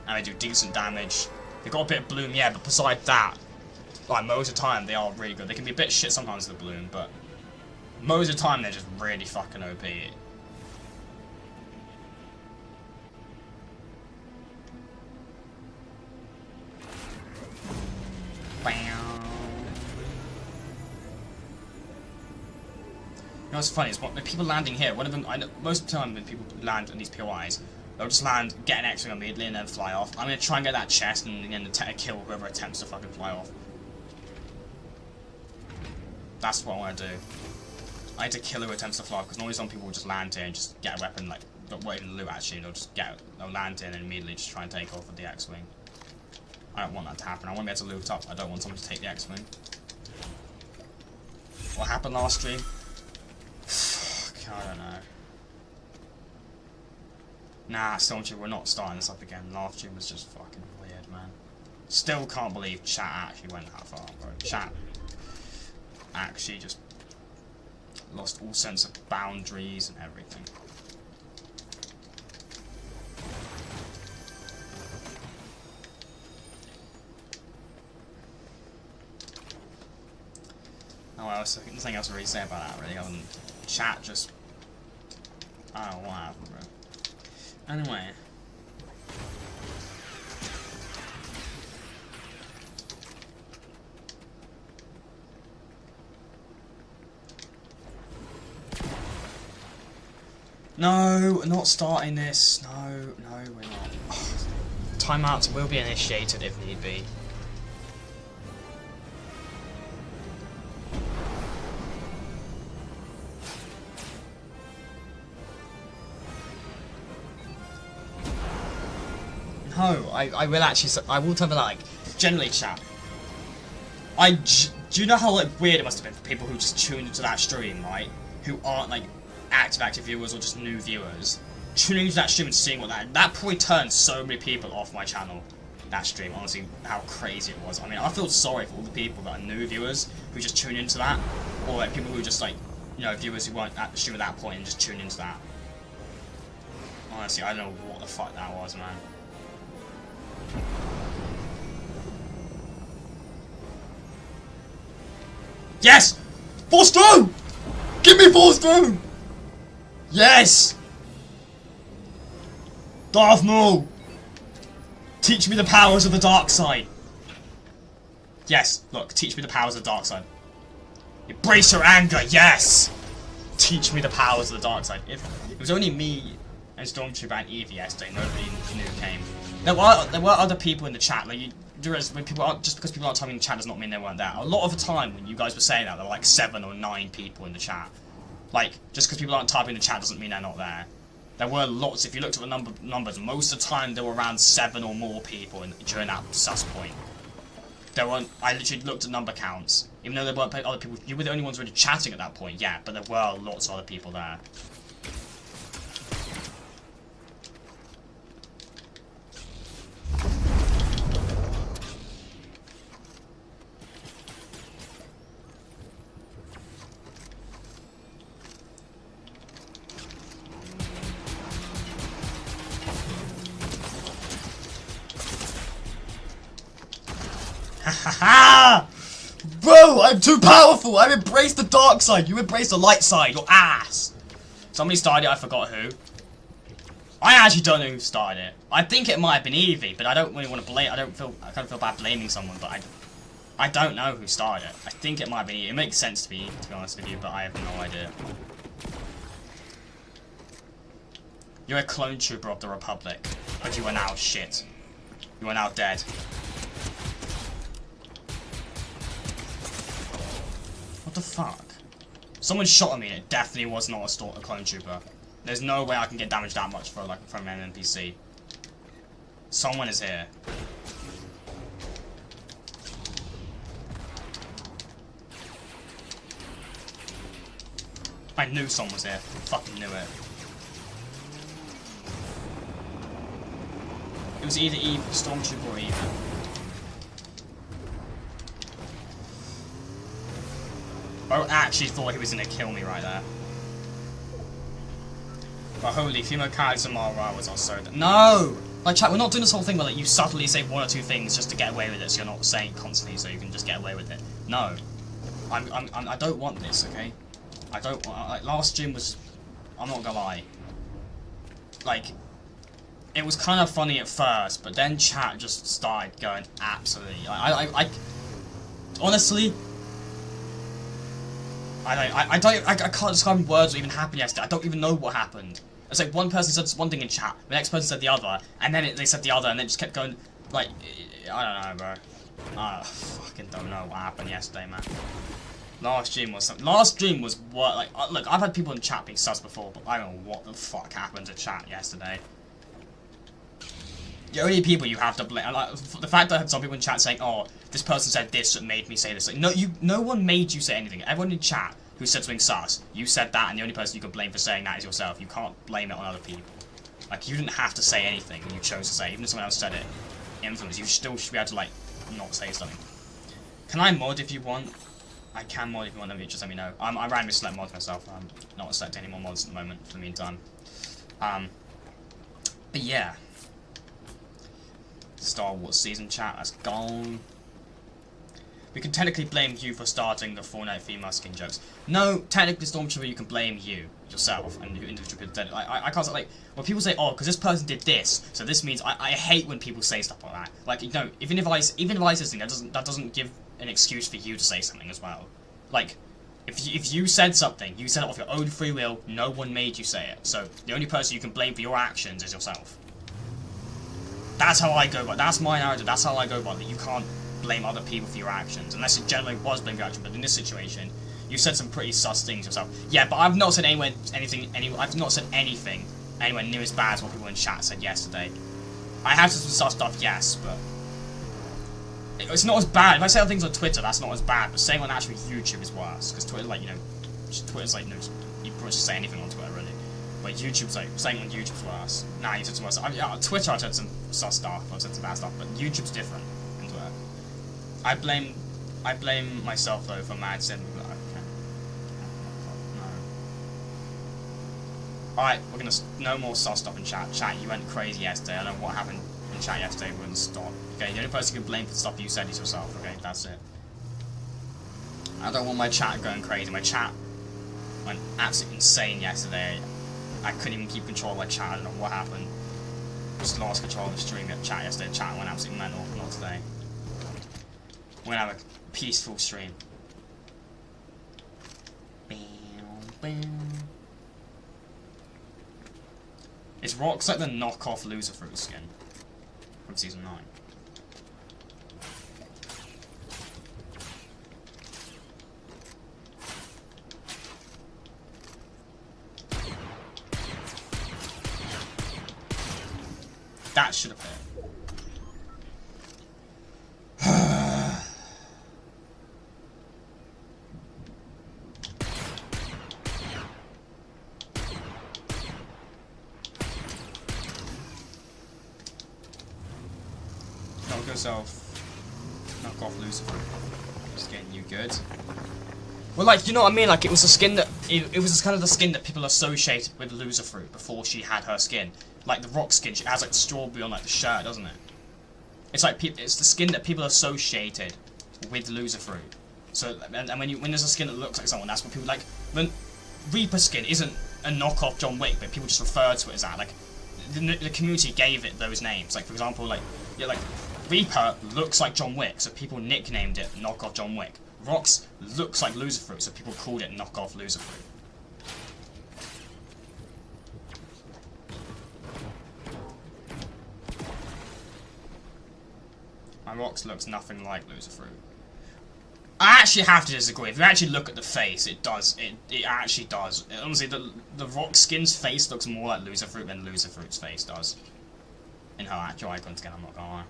and they do decent damage. They've got a bit of bloom, yeah, but besides that, like most of the time they are really good. They can be a bit shit sometimes with the bloom, but most of the time they're just really fucking OP. You know what's funny is the people landing here, one of them, most of the time when people land on these POIs, they'll just land, get an X-Wing immediately and then fly off. I'm going to try and get that chest and then kill whoever attempts to fucking fly off. That's what I want to do. I need to kill who attempts to fly off, because normally some people will just land here and just get a weapon, like, not even loot actually, they'll land here and then immediately just try and take off with the X-Wing. I don't want that to happen. I want to be able to loot up. I don't want someone to take the X-Wing. What happened last stream? Fuck, I don't know. Nah, Stormtrooper, we're not starting this up again. Last stream was just fucking weird, man. Still can't believe chat actually went that far, bro. Chat actually just lost all sense of boundaries and everything. Oh well, so there's nothing else to really say about that, really, other than chat just... I don't know what happened, bro. Anyway. No, not starting this. No, we're not. Oh, timeouts will be initiated if need be. No, I will actually, I will tell them that, like, generally chat. Do you know how, like, weird it must have been for people who just tuned into that stream, right? Who aren't, like, active viewers or just new viewers. Tuning into that stream and seeing what that probably turned so many people off my channel, that stream, honestly, how crazy it was. I mean, I feel sorry for all the people that are new viewers who just tune into that, or, like, people who just, like, you know, viewers who weren't at the stream at that point and just tune into that. Honestly, I don't know what the fuck that was, man. Yes! Force through! Give me force through! Yes! Darth Maul! Teach me the powers of the dark side. Yes, look, teach me the powers of the dark side. Embrace your anger, yes! Teach me the powers of the dark side. If it was only me and Stormtrooper and Evie yesterday, nobody knew came. There were other people in the chat, like, just because people aren't typing in the chat does not mean they weren't there. A lot of the time when you guys were saying that, there were like 7 or 9 people in the chat. Like, just because people aren't typing in the chat doesn't mean they're not there. There were lots. If you looked at the numbers, most of the time there were around 7 or more people during that sus point. There weren't. I literally looked at number counts. Even though there weren't other people, you were the only ones really chatting at that point. Yeah, but there were lots of other people there. Haha! Bro, I'm too powerful! I've embraced the dark side! You embraced the light side, your ass! Somebody started it, I forgot who. I actually don't know who started it. I think it might have been Evie, but I don't really want to blame. I kind of feel bad blaming someone, but I don't know who started it. I think it might have been Evie. It makes sense to be honest with you, but I have no idea. You're a clone trooper of the Republic, but you are now shit. You are now dead. What the fuck? Someone shot at me and it definitely was not a clone trooper. There's no way I can get damaged that much from an NPC. Someone is here. I knew someone was here. Fucking knew it. It was either Eve, Stormtrooper or Eve. I actually thought he was gonna kill me right there. But holy, female characters in Mara was also no! Like chat, we're not doing this whole thing where like you subtly say 1 or 2 things just to get away with it, so you're not saying it constantly so you can just get away with it. No. I don't want this, okay? I don't want, like, last stream was, I'm not gonna lie. Like, it was kind of funny at first, but then chat just started going absolutely, I honestly, I can't describe in words what even happened yesterday. I don't even know what happened. It's like one person said one thing in chat, the next person said the other, and then they said the other, and then it just kept going, like, I don't know, bro. I fucking don't know what happened yesterday, man. Last stream was what, like, look, I've had people in chat being sus before, but I don't know what the fuck happened to chat yesterday. The only people you have to blame, like, the fact that I had some people in chat saying, oh, this person said this that made me say this. Like, no one made you say anything. Everyone in chat who said something sus, you said that, and the only person you can blame for saying that is yourself. You can't blame it on other people. Like, you didn't have to say anything when you chose to say it. Even if someone else said it, influence, you still should be able to, like, not say something. Can I mod if you want? I can mod if you want, just let me know. I randomly select mods myself. I'm not selecting any more mods at the moment, for the meantime. But yeah. Star Wars season chat, that's gone. We can technically blame you for starting the FORTNITE female skin jokes. No, technically Stormtrooper, you can blame you, yourself, and your individual people dead. I can't say, like, when people say, oh, because this person did this, so this means, I hate when people say stuff like that. Like, you know, even if I say something, that doesn't give an excuse for you to say something as well. Like, if you said something, you said it off your own free will, no one made you say it. So, the only person you can blame for your actions is yourself. That's how I go by. That's my narrative. That's how I go by. That you can't blame other people for your actions, unless it generally was blame for your action. But in this situation, you said some pretty sus things yourself. Yeah, but I've not said I've not said anything anywhere near as bad as what people in chat said yesterday. I have said some sus stuff, yes, but it's not as bad. If I say other things on Twitter, that's not as bad. But saying on actual YouTube is worse, because Twitter, like, you know, Twitter's like, you know, you can just say anything on Twitter, really. But YouTube's like, saying on YouTube's worse. Nah, you said some worse. On Twitter I've said some sus stuff, I've said some bad stuff, but YouTube's different in Twitter. I blame myself though for mad sin. Okay. No. Alright, we're gonna, no more sus stuff in chat. Chat, you went crazy yesterday. I don't know what happened in chat yesterday, we wouldn't stop. Okay, the only person you can blame for the stuff you said is yourself, okay, that's it. I don't want my chat going crazy. My chat went absolutely insane yesterday. I couldn't even keep control of my chat. I don't know what happened. Just lost control of the stream at chat yesterday. Chat went absolutely mental. Not today. We're gonna have a peaceful stream. Is Rox like the knockoff loser fruit skin from season 9? That should have hit. Knock yourself. Knock off Lucifer. Just getting you good. Well, like, you know what I mean? Like, it was a skin that... It was kind of the skin that people associated with Lucifer before she had her skin. Like, the rock skin, she has, like, the strawberry on, like, the shirt, doesn't it? It's like, it's the skin that people associated with Lucifer. So, and when there's a skin that looks like someone, that's what people, like... When Reaper skin isn't a knockoff John Wick, but people just refer to it as that. Like, the community gave it those names. Like, for example, like, yeah, like, Reaper looks like John Wick, so people nicknamed it knockoff John Wick. Rox looks like Lucifer, so people called it knockoff Lucifer. And Rox looks nothing like Lucifer. I actually have to disagree. If you actually look at the face, it does. It actually does. Honestly, the Rock skin's face looks more like Lucifer than Lucifer's face does. In her actual icon skin, I'm not gonna lie.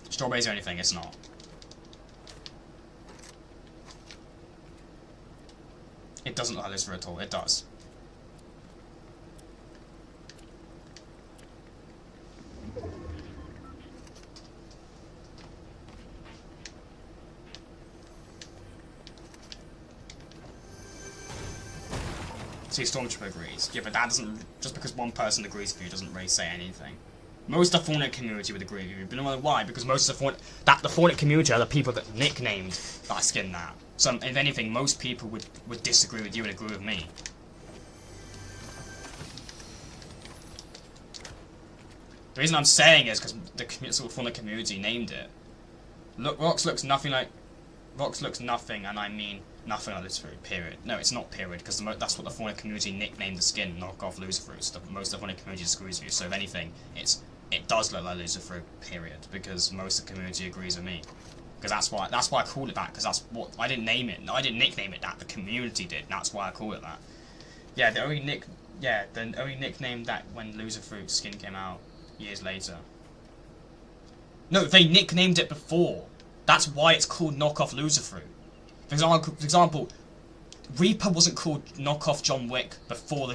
Strawberries or anything, it's not. It doesn't look like Lucifer at all. It does. See, Stormtrooper agrees. Yeah, but that doesn't... Just because one person agrees with you doesn't really say anything. Most of the FORTNITE community would agree with you, but you know why? Because most of the FORTNITE community are the people that nicknamed that skin that. So, if anything, most people would disagree with you and agree with me. The reason I'm saying is because the sort of FORTNITE community named it. Look, Rox looks nothing like... Rox looks nothing, and I mean nothing like Lucifer, period. No, it's not period, because that's what the FORTNITE community nicknamed the skin, knock off Lucifer. So most of the FORTNITE community disagrees with you, so if anything, it does look like Lucifer, period, because most of the community agrees with me. Because that's why I called it that, because that's what... I didn't name it, I didn't nickname it that, the community did, and that's why I call it that. Yeah, the only nicknamed that when Lucifer's skin came out years later. No, they nicknamed it before. That's why it's called knockoff Lucifer. For example, Reaper wasn't called knockoff John Wick before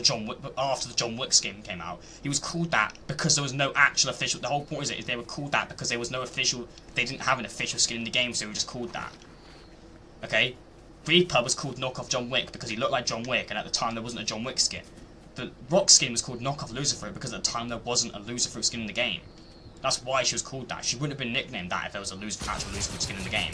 after the John Wick skin came out. He was called that because there was no actual official. The whole point is they were called that because there was no official. They didn't have an official skin in the game, so they were just called that. Okay, Reaper was called knockoff John Wick because he looked like John Wick, and at the time there wasn't a John Wick skin. The Rock skin was called knockoff Lucifer because at the time there wasn't a Lucifer skin in the game. That's why she was called that. She wouldn't have been nicknamed that if there was a actual Lucifer skin in the game.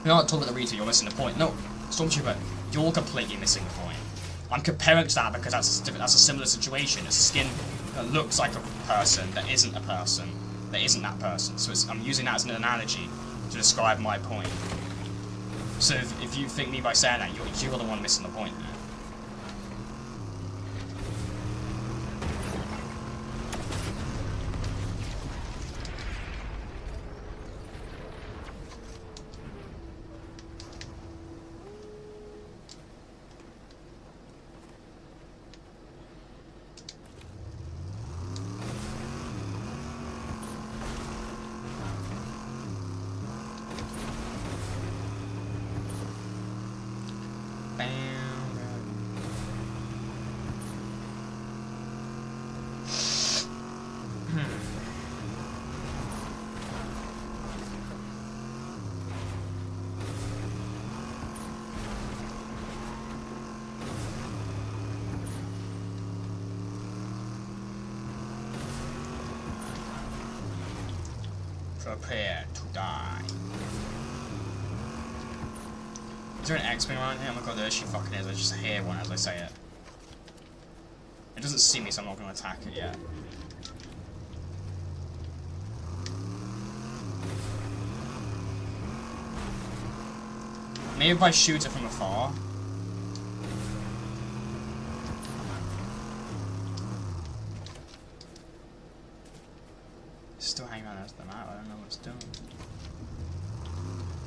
You're not talking about the Rita, you're missing the point. No, Stormtrooper, you're completely missing the point. I'm comparing to that because that's a similar situation. It's a skin that looks like a person that isn't a person, that isn't that person. So I'm using that as an analogy to describe my point. So if you think me by saying that, you're the one missing the point there. Prepare to die. Is there an X-Wing around here? Oh my god, there she fucking is. I just hear one as I say it. It doesn't see me, so I'm not going to attack it yet. Maybe if I shoot it from afar. Still hanging around there, map. I don't know what it's doing.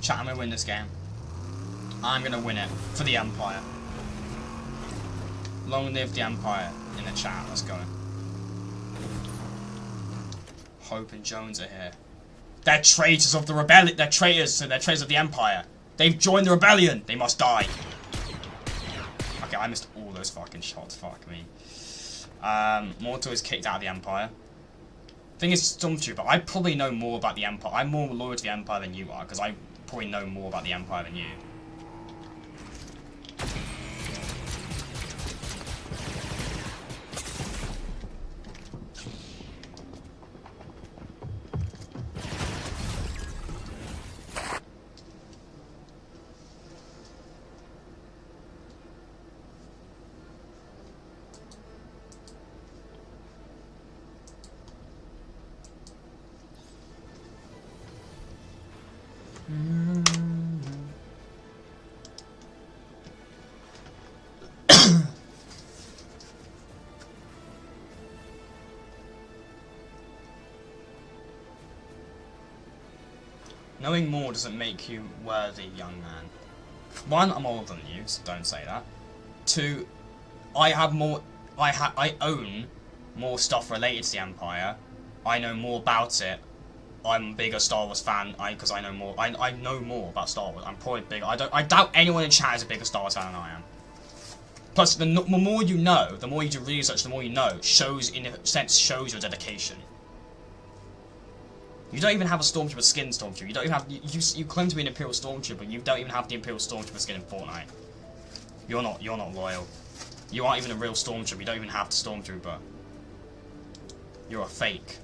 Chat, I'm gonna win this game. I'm gonna win it for the Empire. Long live the Empire in the chat. Let's go. Hope and Jones are here. They're traitors of the rebellion. They're traitors, so they're traitors of the Empire. They've joined the rebellion. They must die. Okay, I missed all those fucking shots. Fuck me. Mortal is kicked out of the Empire. Thing is, Stormtrooper, I probably know more about the Empire. I'm more loyal to the Empire than you are, because I probably know more about the Empire than you. Knowing more doesn't make you worthy, young man. One, I'm older than you, so don't say that. Two, I have more. I own more stuff related to the Empire. I know more about it. I'm a bigger Star Wars fan because I know more. I know more about Star Wars. I'm probably bigger. I doubt anyone in chat is a bigger Star Wars fan than I am. Plus, the more you know, the more you do research, the more you know. Shows, in a sense, shows your dedication. You don't even have a Stormtrooper skin, Stormtrooper. You don't even have. You claim to be an Imperial Stormtrooper. You don't even have the Imperial Stormtrooper skin in Fortnite. You're not loyal. You aren't even a real Stormtrooper. You don't even have the Stormtrooper. You're a fake.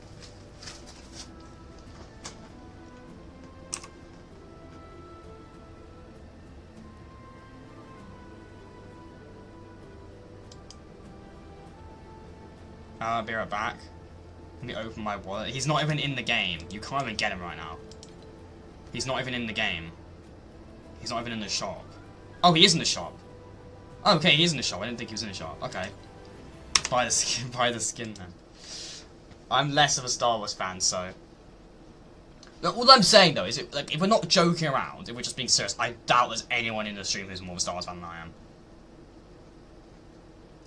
I'll be right back. Let me open my wallet. He's not even in the game. You can't even get him right now. He's not even in the game. He's not even in the shop. Oh, he is in the shop. Oh, okay, he is in the shop. I didn't think he was in the shop. Okay. Buy the skin. Buy the skin then. I'm less of a Star Wars fan, so. Look, all I'm saying though is, like, if we're not joking around, if we're just being serious, I doubt there's anyone in the stream who's more of a Star Wars fan than I am.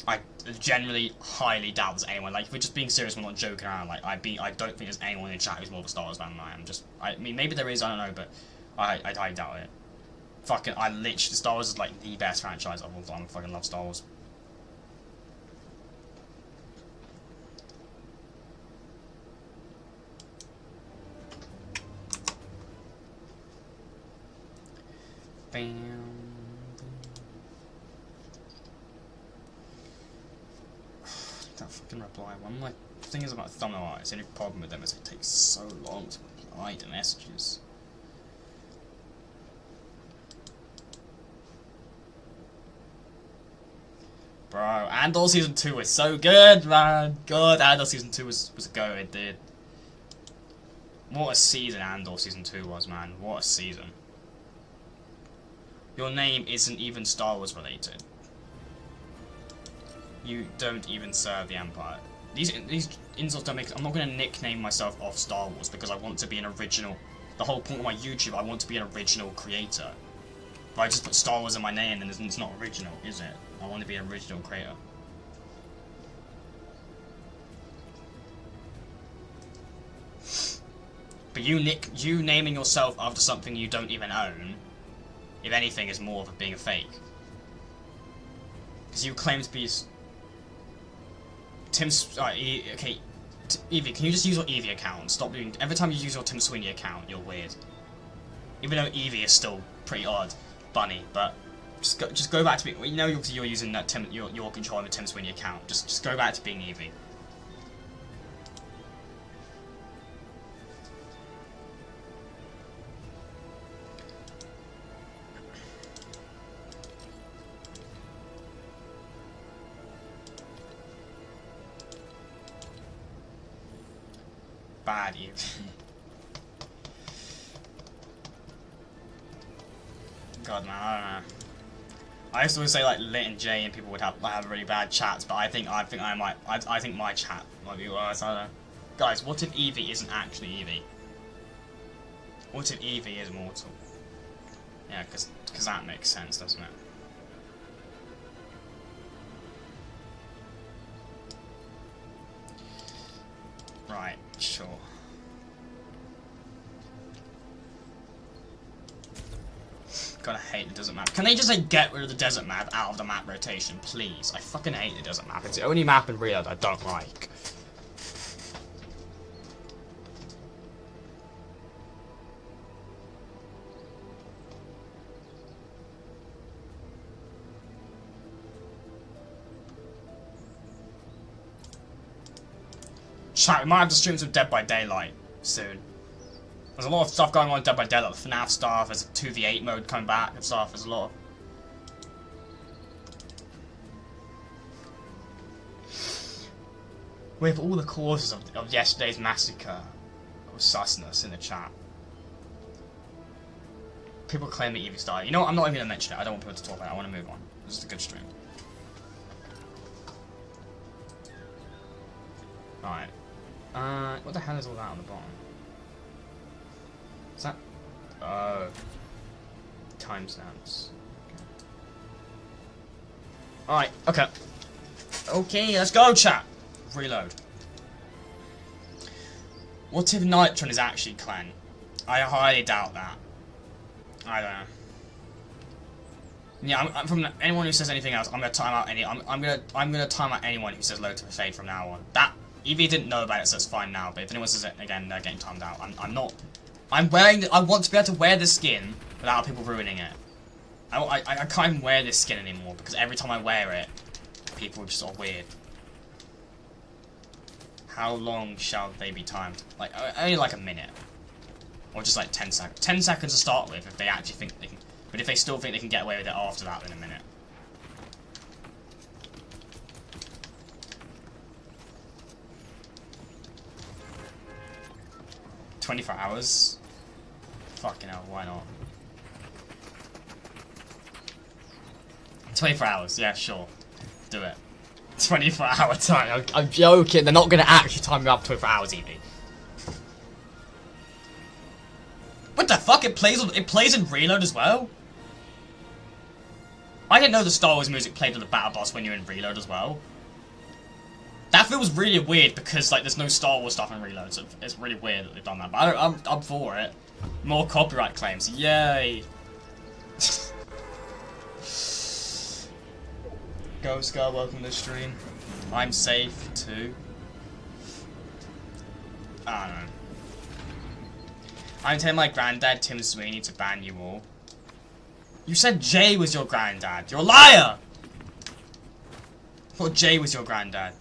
I generally highly doubt there's anyone. Like, if we're just being serious, we're not joking around. Like, I don't think there's anyone in chat who's more of a Star Wars fan than I am. I mean, maybe there is. I don't know, but I doubt it. Fucking, I literally, Star Wars is like the best franchise of all time. I fucking love Star Wars. Bam. That fucking reply. One of my things about thumbnail artists, the only problem with them is it takes so long to reply to messages. Bro, Andor Season 2 is so good, man. God, Andor Season 2 was a go, it did. What a season Andor Season 2 was, man. What a season. Your name isn't even Star Wars related. You don't even serve the Empire. These insults don't make. I'm not going to nickname myself off Star Wars because I want to be an original. The whole point of my YouTube, I want to be an original creator. If I just put Star Wars in my name, then it's not original, is it? I want to be an original creator. But you naming yourself after something you don't even own, if anything, is more of being a fake. Because you claim to be Tim's. Okay, Evie, can you just use your Evie account? Stop doing. Every time you use your Tim Sweeney account, you're weird. Even though Evie is still pretty odd, bunny, but just go back to being. You know you're using that you're controlling the Tim Sweeney account. Just go back to being Evie. Bad Evie. God man, I don't know. I used to always say like Lit and Jay and people would have really bad chats, but I think my chat might be worse. I don't know. Guys, what if Evie isn't actually Evie? What if Evie is mortal? Yeah, because that makes sense, doesn't it? Right, sure. God, I hate the desert map. Can they just like get rid of the desert map out of the map rotation, please? I fucking hate the desert map. It's the only map in Reload I don't like. Chat, we might have to stream some Dead by Daylight soon. There's a lot of stuff going on in Dead by Daylight, the FNAF stuff, there's a 2v8 mode coming back and stuff, there's a lot of... We have all the causes of yesterday's massacre of susness in the chat. People claim that Evie started. You know what, I'm not even going to mention it, I don't want people to talk about it, I want to move on. This is a good stream. Alright. What the hell is all that on the bottom? Is that... Oh. Timestamps. Okay. Alright, okay. Okay, let's go, chat! Reload. What if Nitron is actually Clan? I highly doubt that. I don't know. Yeah, I'm from anyone who says anything else, I'm gonna time out any. I'm gonna time out anyone who says low to a fade from now on. That Evie didn't know about it, so it's fine now. But if anyone says it again, they're getting timed out. I'm not. I'm wearing. I want to be able to wear the skin without people ruining it. I can't even wear this skin anymore because every time I wear it, people are just all weird. How long shall they be timed? Like only like a minute, or just like 10 seconds. 10 seconds to start with, if they actually think they can. But if they still think they can get away with it after that, then a minute. $24 hours? Fucking hell, why not? 24 hours, yeah, sure. Do it. 24-hour time. I'm joking, they're not gonna actually time you up 24 hours, Evie. What the fuck? It plays in Reload as well? I didn't know the Star Wars music played with the battle boss when you're in Reload as well. That feels really weird because like there's no Star Wars stuff in Reload, so it's really weird that they've done that. But I'm for it. More copyright claims, yay! Ghost Girl, welcome to the stream. I'm safe too. I don't know. I'm telling my granddad Tim Sweeney to ban you all. You said Jay was your granddad. You're a liar! I thought Jay was your granddad.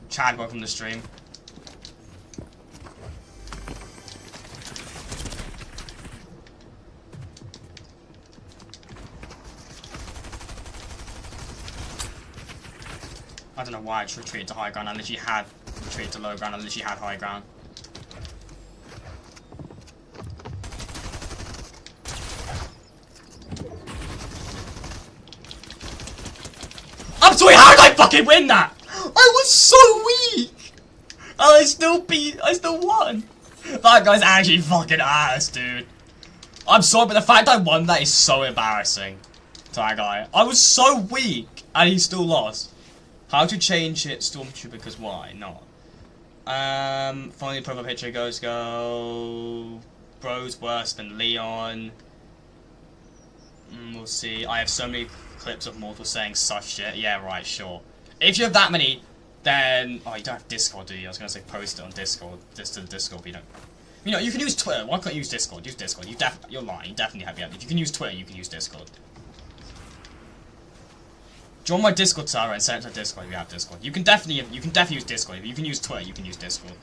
Chad, welcome to the stream. I don't know why I retreated to high ground. I literally had retreated to low ground. I literally had high ground. I'm sorry, how did I fucking win that? I was so weak! I still won! That guy's actually fucking ass, dude. I'm sorry, but the fact I won that is so embarrassing to that guy. I was so weak, and he still lost. How to change it, Stormtrooper, because why not? Finally, profile picture goes go. Bro's worse than Leon. We'll see. I have so many clips of Mortal saying such shit. Yeah, right, sure. If you have that many, then... Oh, you don't have Discord, do you? I was going to say post it on Discord. Just to the Discord, but you don't... You know, you can use Twitter. Why can't you use Discord? Use Discord. You're lying. You definitely have... Yeah, if you can use Twitter, you can use Discord. Join my Discord server and send it to Discord if you have Discord. You can definitely use Discord. If you can use Twitter, you can use Discord.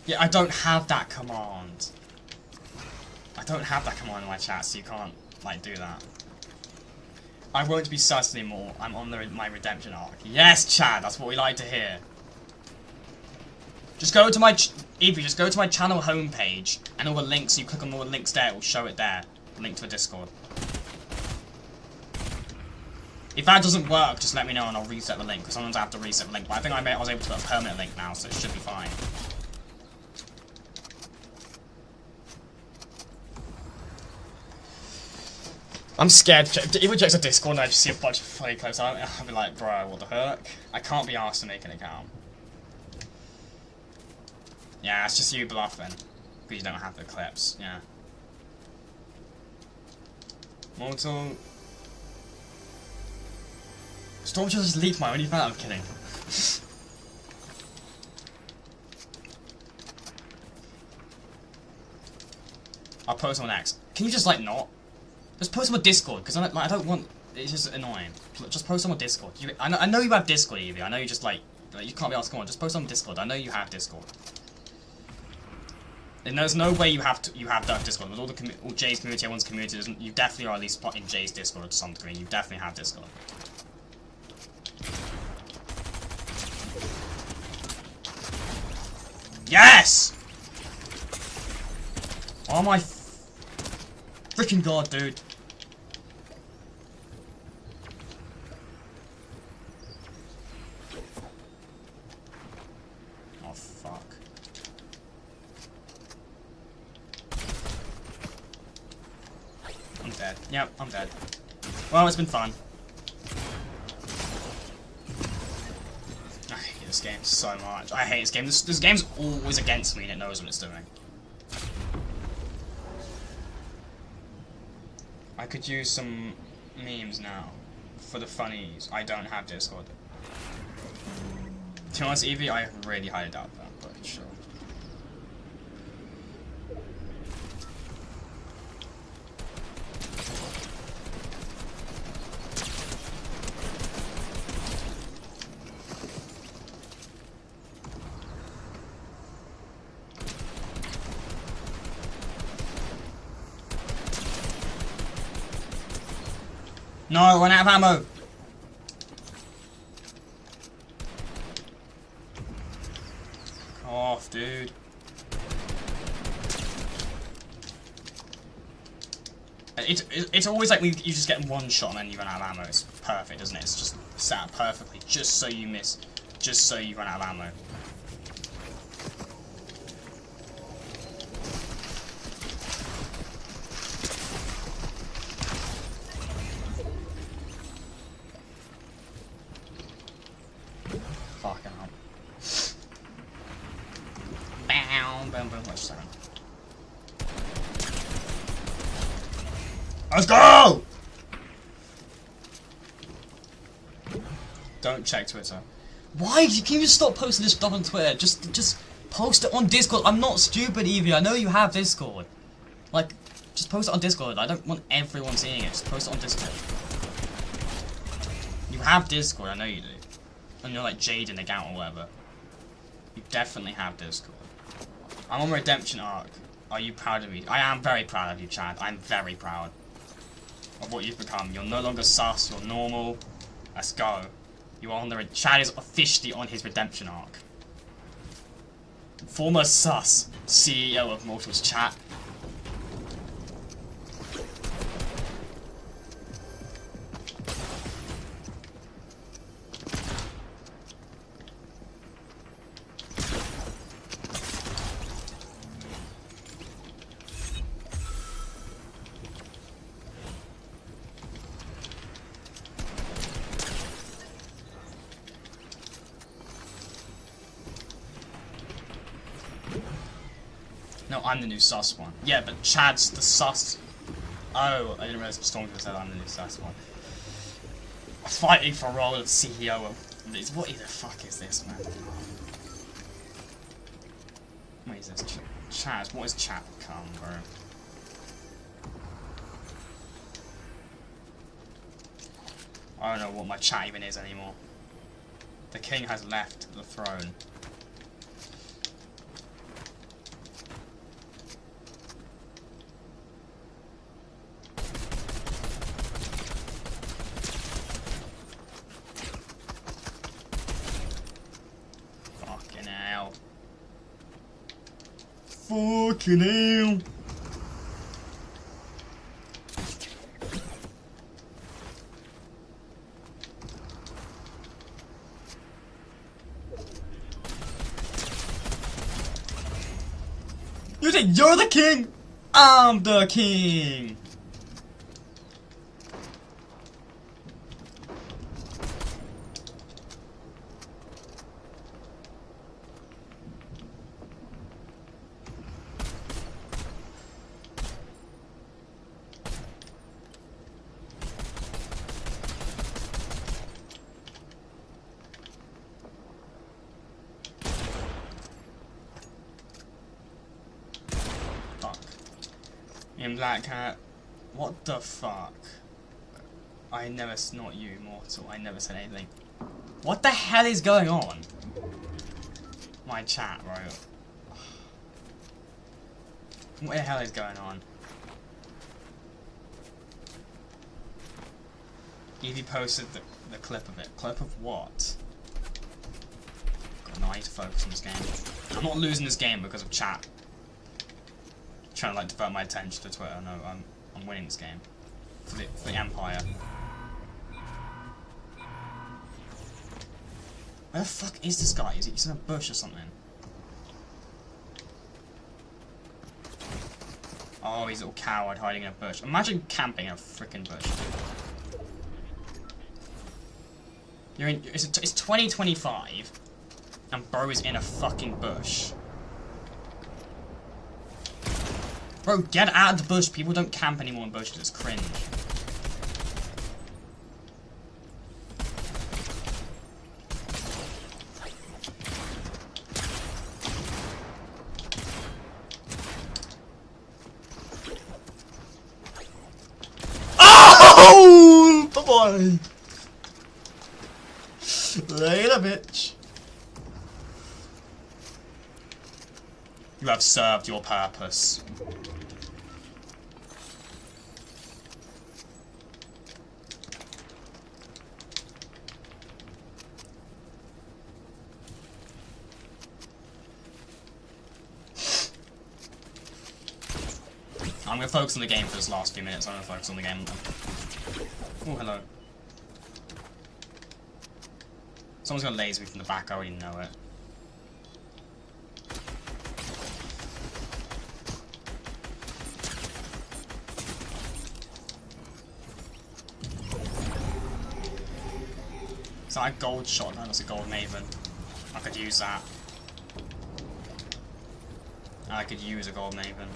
Yeah, I don't have that command. I don't have that command in my chat, so you can't, like, do that. I won't be sus anymore. I'm on my redemption arc. Yes, Chad, that's what we like to hear. Just go to my Evie. Just go to my channel homepage and all the links. You click on all the links there. It will show it there. Link to the Discord. If that doesn't work, just let me know and I'll reset the link. Because sometimes I have to reset the link. But I think I was able to put a permanent link now, so it should be fine. I'm scared. If it checks a Discord and I just see a bunch of funny clips, I'll be like, bro, what the heck? I can't be asked to make an account. Yeah, it's just you bluffing. Because you don't have the clips, yeah. Mortal... Stormtrooper just leaked my OnlyFans? I'm kidding. I'll post on X. Can you just, like, not? Just post on Discord, because I don't want... It's just annoying. Just post on Discord. I know you have Discord, Evie. I know you just, like you can't be asked to come on. Just post on Discord. I know you have Discord. And there's no way you have that Discord. With all Jay's community, everyone's community, you definitely are at least in Jay's Discord to some degree. You definitely have Discord. Yes! Oh my freaking god, dude. Oh fuck. I'm dead. Yep, I'm dead. Well, it's been fun. I hate this game so much. I hate this game. This game's always against me and it knows what it's doing. I could use some memes now for the funnies. I don't have Discord. To be honest, Evie, I really highly doubt that, but sure. No, I run out of ammo. Off, dude. It's always like you just get one shot and then you run out of ammo. It's perfect, isn't it? It's just set up perfectly, just so you miss, just so you run out of ammo. Fucking hell. Bam, bam, bam. Wait a second. Let's go! Don't check Twitter. Why? Can you just stop posting this stuff on Twitter? Just post it on Discord. I'm not stupid, Evie. I know you have Discord. Like, just post it on Discord. I don't want everyone seeing it. Just post it on Discord. You have Discord. I know you do. And you're like Jaden account or whatever. You definitely have Discord. I'm on Redemption Arc. Are you proud of me? I am very proud of you, Chad. I'm very proud of what you've become. You're no longer sus. You're normal. Let's go. You are on the... Chad is officially on his Redemption Arc. Former sus CEO of Mortals Chat. No, I'm the new sus one. Yeah, but Chad's the sus. Oh, I didn't realize Stormtrooper said I'm the new sus one. Fighting for a role of CEO of this. What the fuck is this, man? What is this? Chad, what is chat become, bro? I don't know what my chat even is anymore. The king has left the throne. Fucking hell. Fucking hell. You think you're the king? I'm the king. In Black Hat, what the fuck? I never, not you, mortal. I never said anything. What the hell is going on? My chat, bro. What the hell is going on? Evie posted the clip of it. Clip of what? God, no, I need to focus on this game. I'm not losing this game because of chat. Trying to like divert my attention to Twitter. No, I'm winning this game for the Empire. Where the fuck is this guy? Is he in a bush or something? Oh, he's a little coward hiding in a bush. Imagine camping in a freaking bush. You're in. It's 2025, and bro is in a fucking bush. Bro, get out of the bush. People don't camp anymore in bushes. It's cringe. Oh! Bye-bye. Later, bitch. You have served your purpose. I'm gonna focus on the game for this last few minutes. I'm gonna focus on the game. Oh, hello. Someone's gonna laser me from the back, I already know it. Is that a gold shotgun? That's a gold maven. I could use that. I could use a gold maven.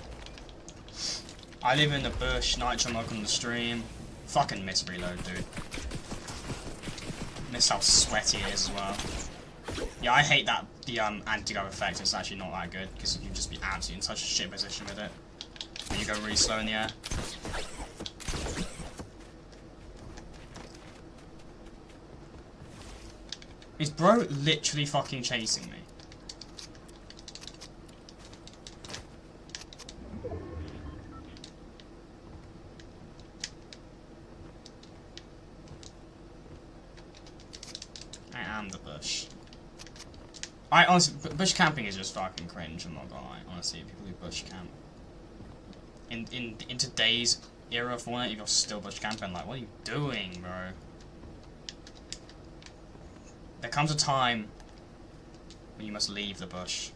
I live in the bush, Nitro lock on the stream. Fucking miss reload, dude. Miss how sweaty it is as well. Yeah, I hate that the anti-gov effect. It's actually not that good because you can just be absolutely in such a shit position with it when you go really slow in the air. Is bro literally fucking chasing me? I am the bush. Honestly, bush camping is just fucking cringe, I'm not gonna lie. Honestly, people who bush camp. In today's era of FORTNITE, if you're still bush camping, like, what are you doing, bro? There comes a time when you must leave the bush.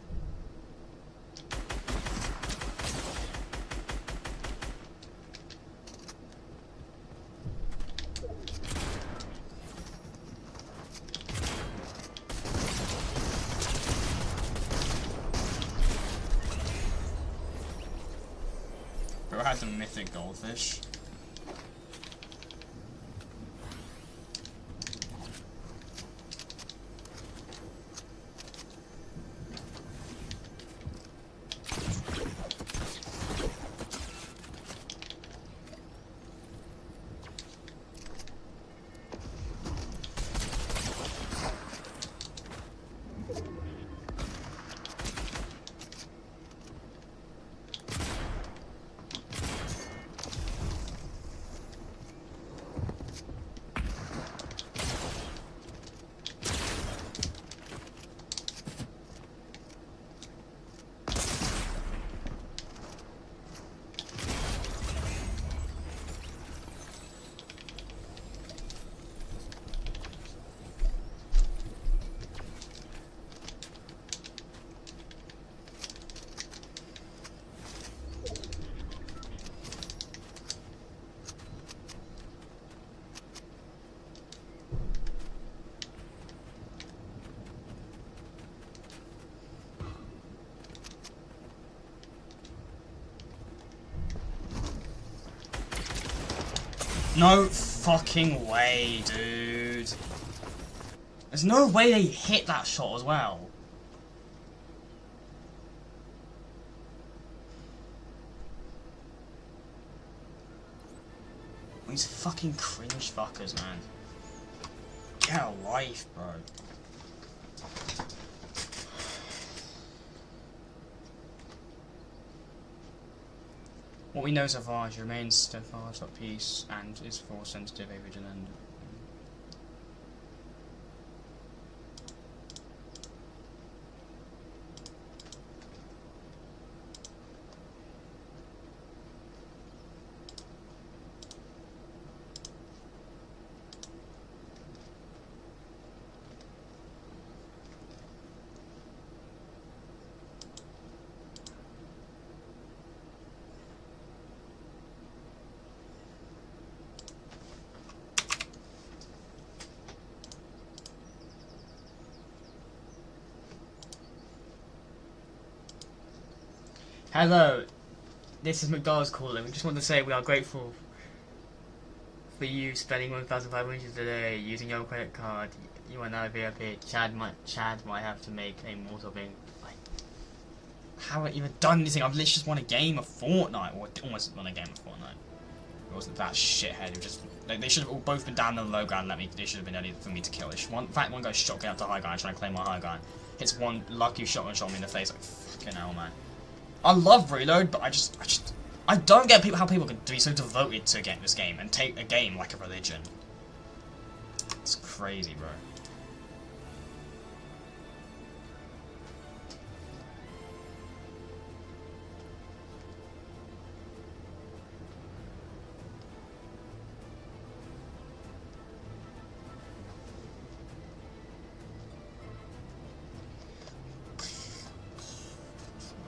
Bro had the mythic goldfish. No fucking way, dude. There's no way they hit that shot as well. These fucking cringe fuckers, man. Get a life, bro. What we know so far is he remains steadfast at peace and is force sensitive, a vigilant. Hello, this is McDonald's calling. We just want to say we are grateful for you spending 1,500 today using your credit card. You are now a VIP. Chad might have to make a mortal being. Like, how have I even done anything? I've literally just won a game of FORTNITE, or almost won a game of FORTNITE. It wasn't that shithead who just. They should have all both been down in the low ground and let me. They should have been ready for me to kill. In fact, one goes shotgun up to high ground trying to claim my high ground. Hits one lucky shotgun shot me in the face. Like, fucking hell, man. I love reload, but I don't get how people can be so devoted to getting this game and take a game like a religion. It's crazy, bro.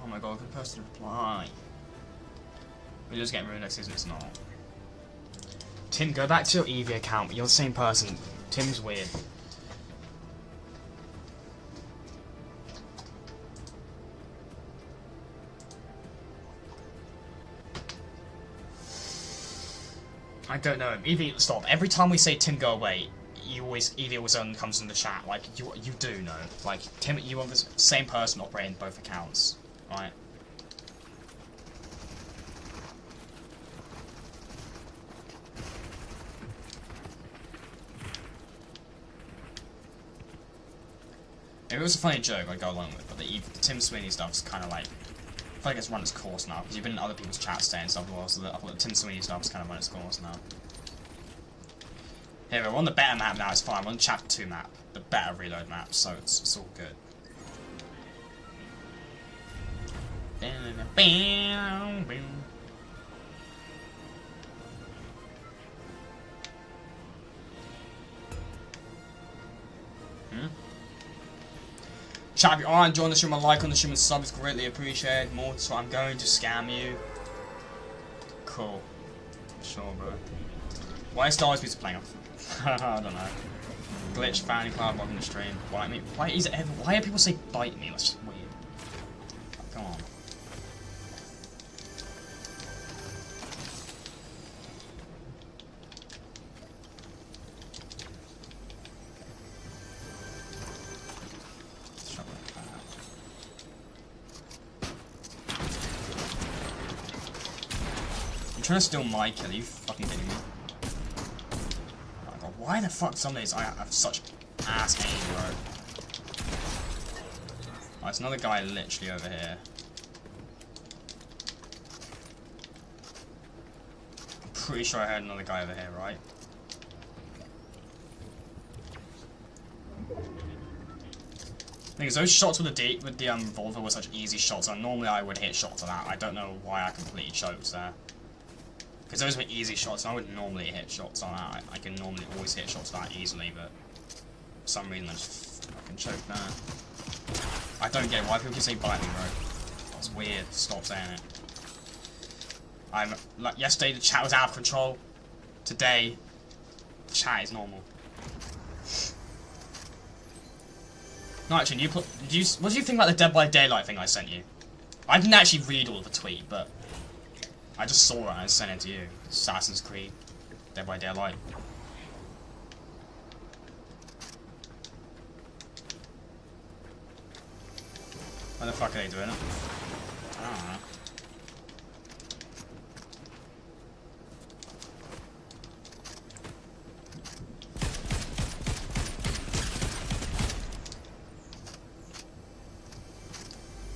Oh my god, good person to reply. We're just getting ruined next season, it's not. Tim, go back to your Eevee account. You're the same person. Tim's weird. I don't know. Eevee, stop. Every time we say Tim, go away, Eevee always comes in the chat. Like, you do know. Like, Tim, you are the same person operating both accounts. Right. If it was a funny joke, I'd go along with it, but the Tim Sweeney stuff's kind of like, I feel like it's run its course now, because you've been in other people's chats today and stuff as well, so I thought the Tim Sweeney stuff's kind of run its course now. Here, we're on the better map now, it's fine, we're on chapter 2 map, the better reload map, so it's all good. Chat, if you are enjoying the stream, a like on the stream and sub is greatly appreciated. More, so I'm going to scam you. Cool. Sure, bro. Why is Star Wars Pizza playing off? I don't know. Glitch, fan club, welcome to stream. Bite me. Why do people say bite me? That's just weird. Come on. I'm trying to steal my kill, are you fucking kidding me? Oh my god, why the fuck some days I have such ass aim, bro? Oh, there's another guy literally over here. I'm pretty sure I heard another guy over here, right? Because those shots with the revolver were such easy shots, and normally I would hit shots of that. I don't know why I completely choked there. Because those were easy shots, and I would normally hit shots on that. I can normally always hit shots that easily, but for some reason I just fucking choked there. I don't get it. Why people keep saying bite me, bro? That's weird. Stop saying it. Like, yesterday the chat was out of control. Today, the chat is normal. No, actually, what do you think about the Dead by Daylight thing I sent you? I didn't actually read all of the tweet, but I just saw it and I sent it to you. Assassin's Creed. Dead by Daylight. What the fuck are they doing? I don't know.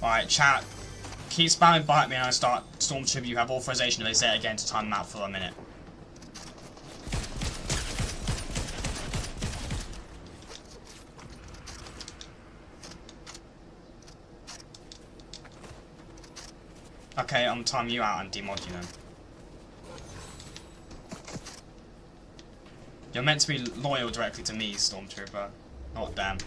Alright, chat. Keep spamming bite me and I start Stormtrooper. You have authorization if they say it again to time them out for a minute. Okay, I'm timing you out and demod you then. You're meant to be loyal directly to me, Stormtrooper, not them.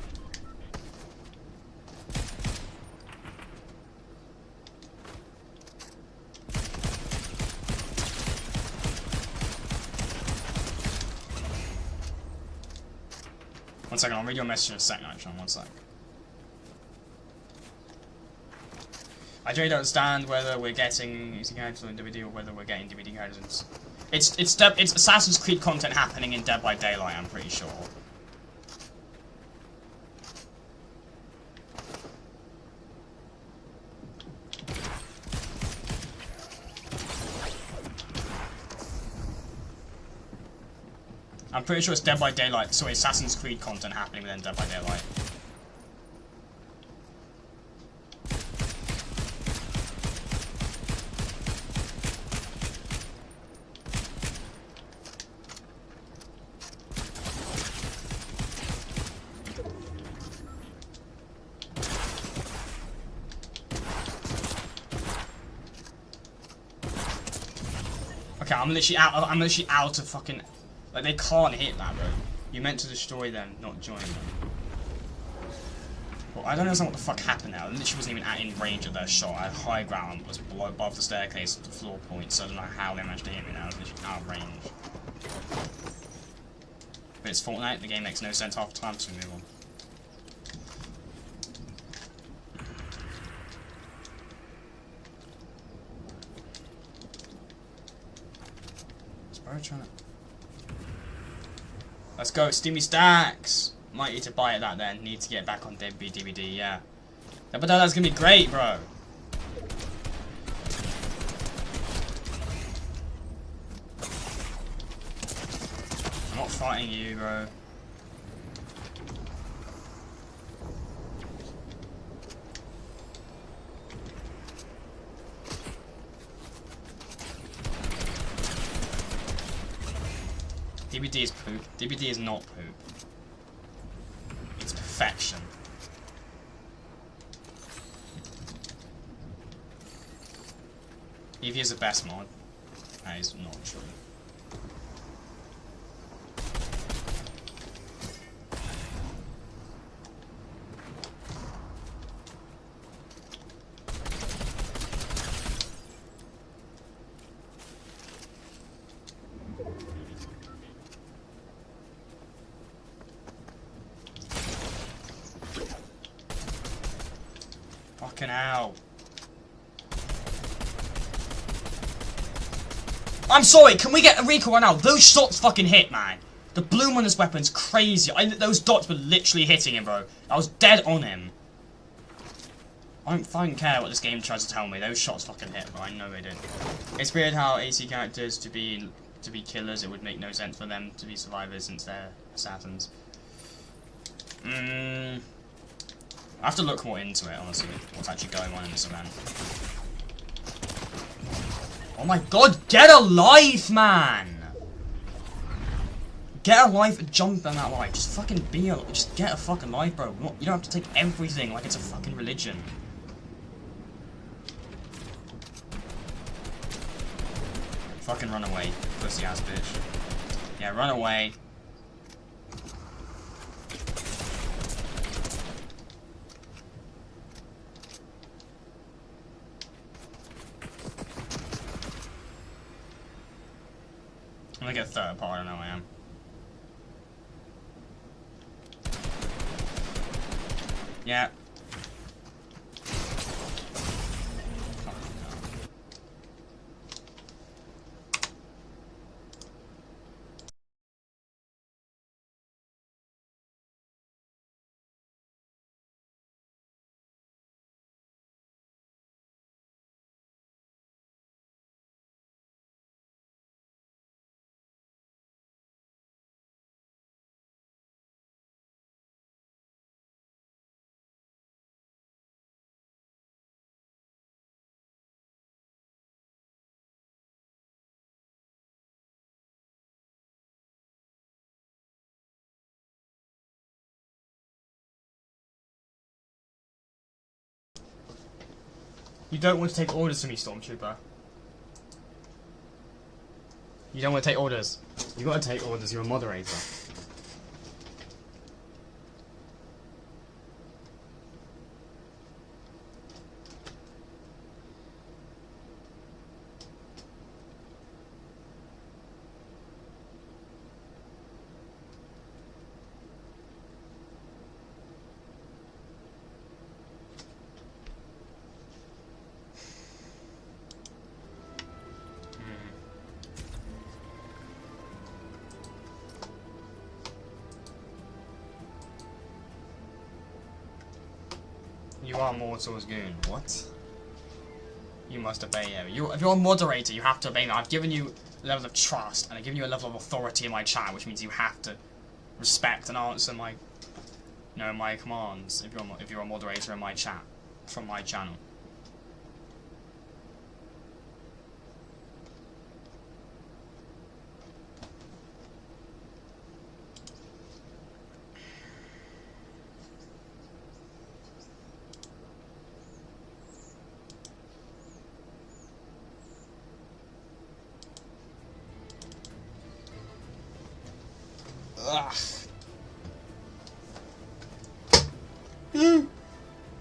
One second, I'll read your message in a second, actually, one sec. I don't understand whether we're getting easy characters on DVD or whether we're getting DVD characters. It's Assassin's Creed content happening in Dead by Daylight, I'm pretty sure. I'm pretty sure it's Dead by Daylight, so Assassin's Creed content happening within Dead by Daylight. Okay, I'm literally out of fucking. Like, they can't hit that, bro. You meant to destroy them, not join them. Well, I don't understand what the fuck happened there. I literally wasn't even in range of their shot. I had high ground, was below, above the staircase, the floor point, so I don't know how they managed to hit me now. I was literally out of range. But it's Fortnite, the game makes no sense half the time, so we move on. Trying to... Let's go, Steamy Stacks! Might need to buy it that then. Need to get back on DVD, yeah. But that's gonna be great, bro. I'm not fighting you, bro. DBD is poop. DBD is not poop. It's perfection. EV is the best mod. That is not true. Fucking hell. I'm sorry, can we get a recall right now? Those shots fucking hit, man. The bloom on this weapon's crazy. Those dots were literally hitting him, bro. I was dead on him. I don't fucking care what this game tries to tell me. Those shots fucking hit, bro. I know they did. It's weird how AC characters to be killers, it would make no sense for them to be survivors since they're assassins. I have to look more into it, honestly, what's actually going on in this event. Oh my god, get a life, man! Get a life and jump on that life. Just fucking just get a fucking life, bro. You don't have to take everything like it's a fucking religion. Fucking run away, pussy ass bitch. Yeah, run away. I'm gonna get a third part, I don't know who I am. Yeah. You don't want to take orders from me, Stormtrooper. You don't want to take orders. You gotta take orders, you're a moderator. You are Mortal's goon. What? You must obey him. If you're a moderator, you have to obey me. I've given you a level of trust, and I've given you a level of authority in my chat, which means you have to respect and answer my, my commands. If you're a moderator in my chat, from my channel. Ugh.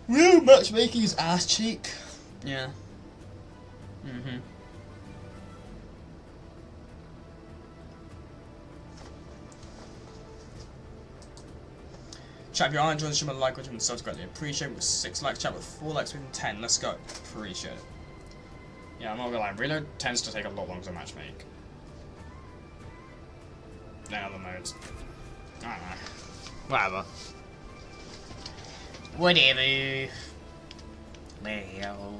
Real matchmaking is ass cheek. Yeah. Chat, if you are enjoying the stream, like, and subs greatly appreciate it. With 6 likes, chat with 4 likes, within 10. Let's go. Appreciate it. Yeah, I'm not gonna lie. Reload tends to take a lot longer to matchmake than other modes. I don't know. Whatever. Whatever. Well.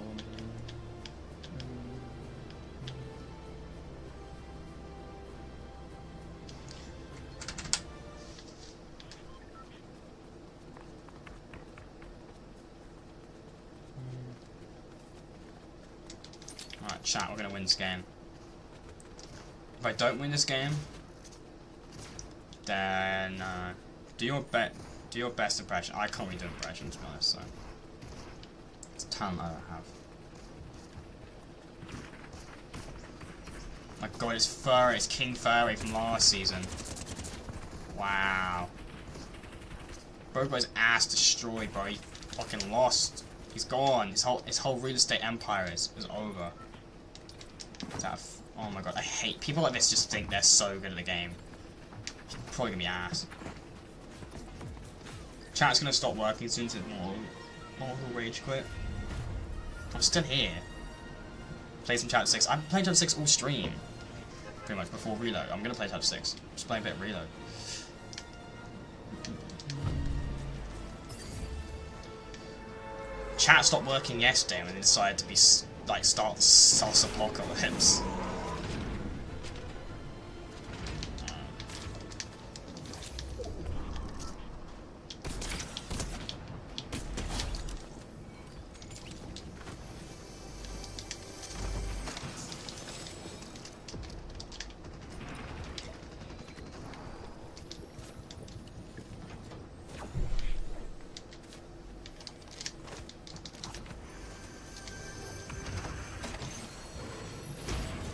Alright, chat, we're gonna win this game. If I don't win this game, then do your best impression. I can't really do impressions, to be honest, so it's a talent I don't have. My god, it's Furry, it's King Furry from last season. Wow. Bro got his ass destroyed, bro. He fucking lost. He's gone. His whole real estate empire is over. Oh my god, I hate people like this. Just think they're so good at the game. Probably gonna be ass. Chat's gonna stop working as soon as more rage quit. I'm still here. Play some Chapter 6. I'm playing Chapter 6 all stream. Pretty much before reload. I'm gonna play Chapter 6. Just play a bit of reload. Chat stopped working yesterday when they decided to be like start the salsa apocalypse.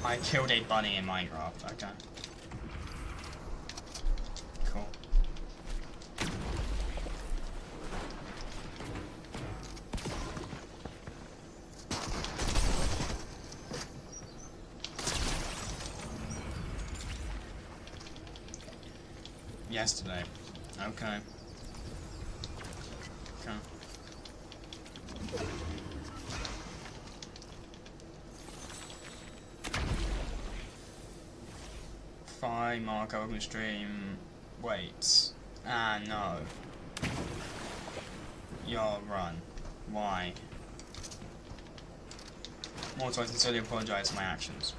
I killed a bunny in Minecraft, okay. Cool. Yesterday. Okay. Okay. Fine, Marco, open stream. Wait. Ah, no. Yo, run. Why? Mortal, I sincerely apologise for my actions.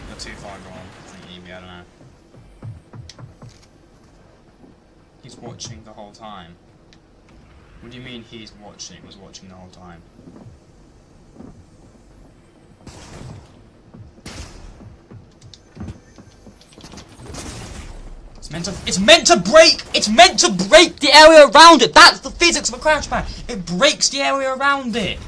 You're too far gone. I think I don't know. He's watching the whole time. What do you mean he's watching? Was watching the whole time? It's meant to break! It's meant to break the area around it! That's the physics of a crash pad! It breaks the area around it!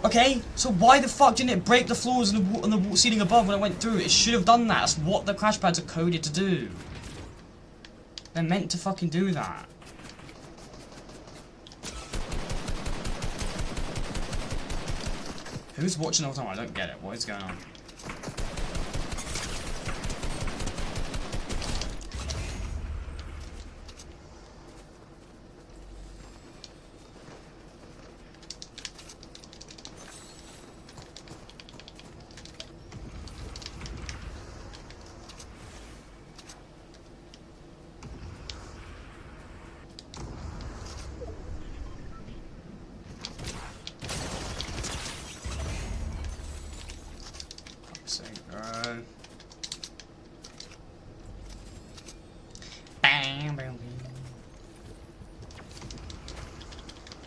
Okay? So why the fuck didn't it break the floors and the ceiling above when I went through? It should have done that. That's what the crash pads are coded to do. They're meant to fucking do that. Who's watching all the time? I don't get it. What is going on?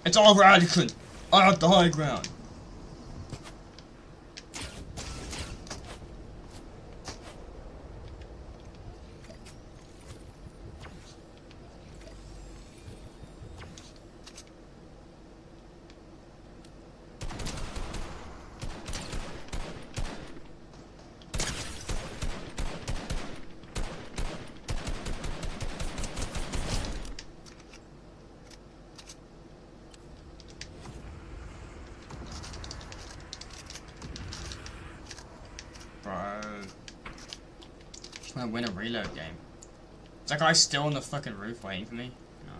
It's all radical. I have the high ground. Just wanna win a reload game. Is that guy still on the fucking roof waiting for me? No.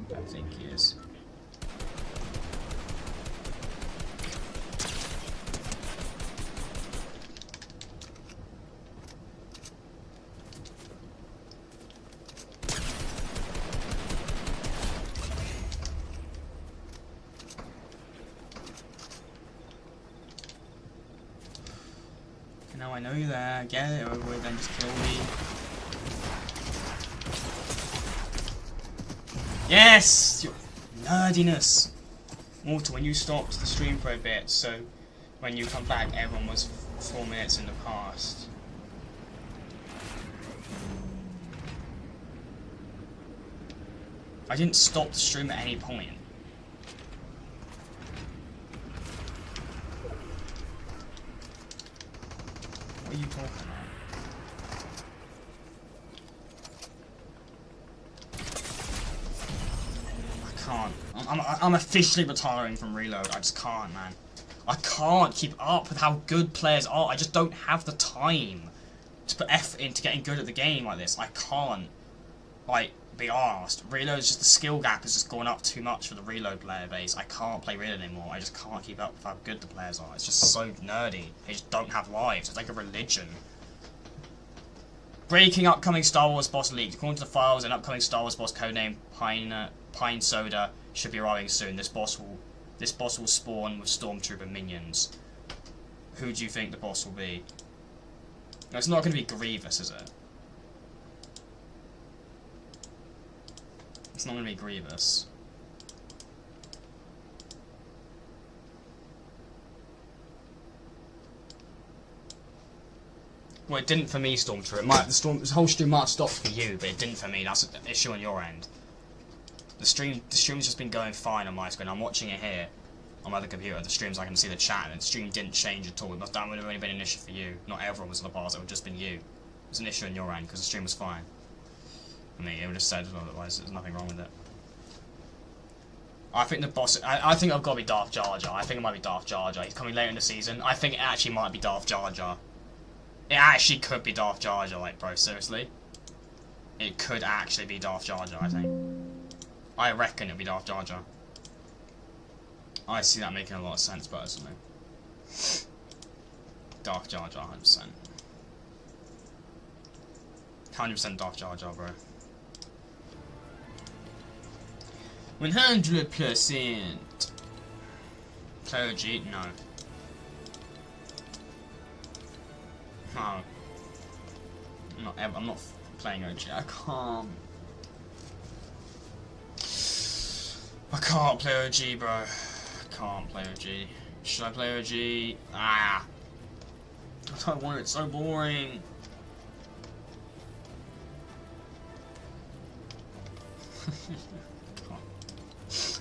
I don't think he is. Now I know you're there, get it over with, then just kill me. Yes! Your nerdiness! Walter, when you stopped the stream for a bit, so when you come back everyone was 4 minutes in the past. I didn't stop the stream at any point. What are you talking about? I can't. I'm officially retiring from Reload. I just can't, man. I can't keep up with how good players are. I just don't have the time to put effort into getting good at the game like this. I can't, like, be arsed. Reload is just, the skill gap has just gone up too much for the Reload player base. I can't play Reload anymore. I just can't keep up with how good the players are. It's just so nerdy. They just don't have lives. It's like a religion. Breaking upcoming Star Wars boss leaked. According to the files, an upcoming Star Wars boss codenamed Pine Soda should be arriving soon. This boss will spawn with Stormtrooper minions. Who do you think the boss will be? No, it's not going to be Grievous, is it? It's not going to be Grievous. Well, it didn't for me, Stormtrooper. It might, this whole stream might have stopped for you, but it didn't for me. That's an issue on your end. The stream's just been going fine on my screen. I'm watching it here on my other computer. The streams, I can see the chat, and the stream didn't change at all. That would have only been an issue for you. Not everyone was in the past. It would have just been you. It's an issue on your end because the stream was fine. I mean, it would have said otherwise. There's nothing wrong with it. I think the boss. I think I've got to be Darth Jar Jar. I think it might be Darth Jar Jar. He's coming later in the season. I think it actually might be Darth Jar Jar. It actually could be Darth Jar Jar, like, bro, seriously. It could actually be Darth Jar Jar, I think. I reckon it'll be Darth Jar Jar. I see that making a lot of sense, personally. Darth Jar Jar, 100%. 100% Darth Jar Jar, bro. 100%. Play OG? No. No. I'm not playing OG. I can't play OG, bro. I can't play OG. Should I play OG? Ah. I don't want it. It's so boring.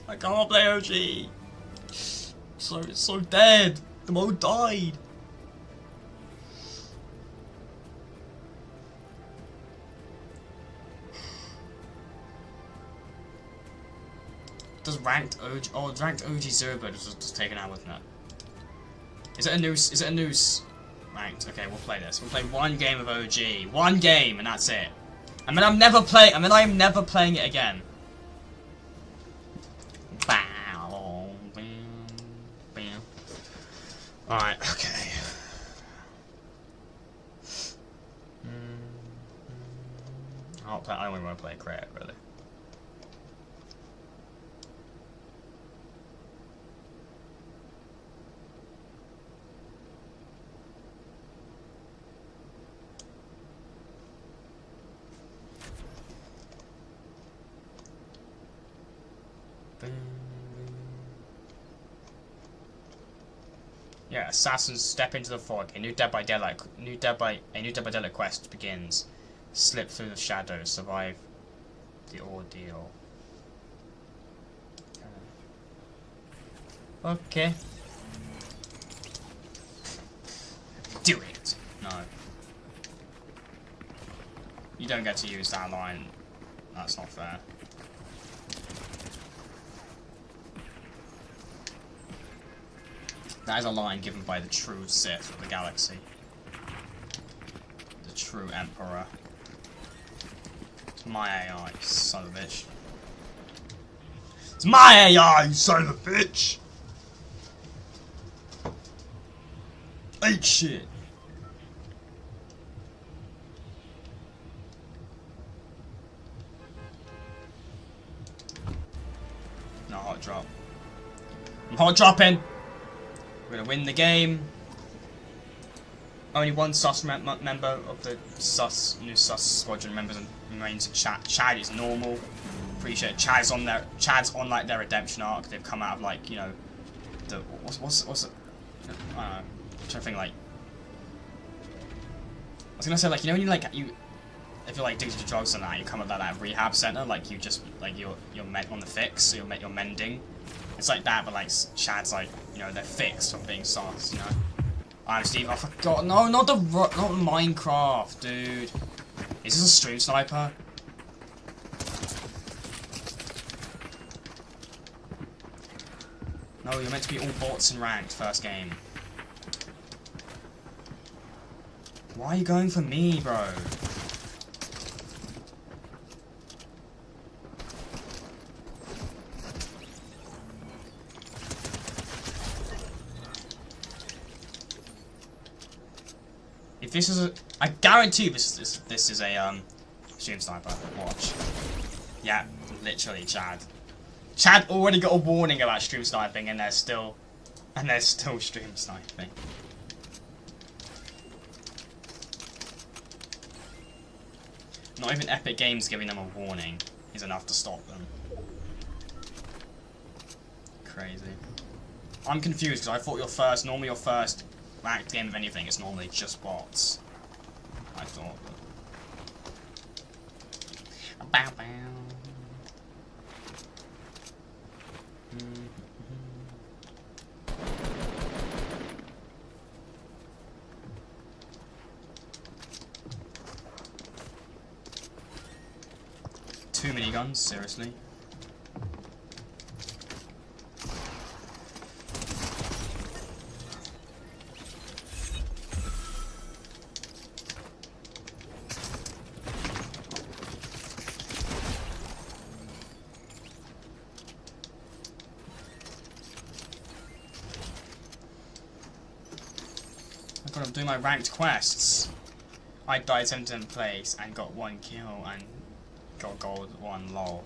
I can't play OG. So it's so dead. The mode died. Does ranked OG? Oh, ranked OG Zerba just taken out, wasn't it? Is it a noose? Is it a noose? Ranked. Okay, we'll play this. We'll play one game of OG. One game, and that's it. I mean, I'm never playing. I mean, I'm never playing it again. Alright, okay. I only want to play Crit, really. Yeah, assassins step into the fog. A new Dead by Daylight quest begins. Slip through the shadows, survive the ordeal. Okay. Do it. No. You don't get to use that line. That's not fair. That is a line given by the true Sith of the galaxy. The true Emperor. It's my AI, you son of a bitch. It's my AI, you son of a bitch! Eat shit! No, hot drop. I'm hot dropping! We're gonna win the game. Only one sus member of the new sus squadron members remains in chat. Chad is normal. Appreciate it. Chad's on like their redemption arc. They've come out of like, you know, the what's it? I don't know. I'm trying to think like. I was gonna say like, you know when if you're like addicted to drugs and that, you come up that rehab center, like you just like you're on the fix, so you're mending. It's like that, but like Chad's like, you know, they're fixed from being sus, you know. I'm Steve. I forgot. No, not Minecraft, dude. Is this a stream sniper? No, you're meant to be all bots and ranked first game. Why are you going for me, bro? If this is I guarantee this is a stream sniper. Watch. Yeah, literally, Chad. Chad already got a warning about stream sniping, and they're still stream sniping. Not even Epic Games giving them a warning is enough to stop them. Crazy. I'm confused because I thought normally your first ranked game of anything is normally just bots. I thought. Bow bow. Too many guns, seriously. I'm doing my ranked quests. I died 17th place and got 1 kill and got gold 1 lol.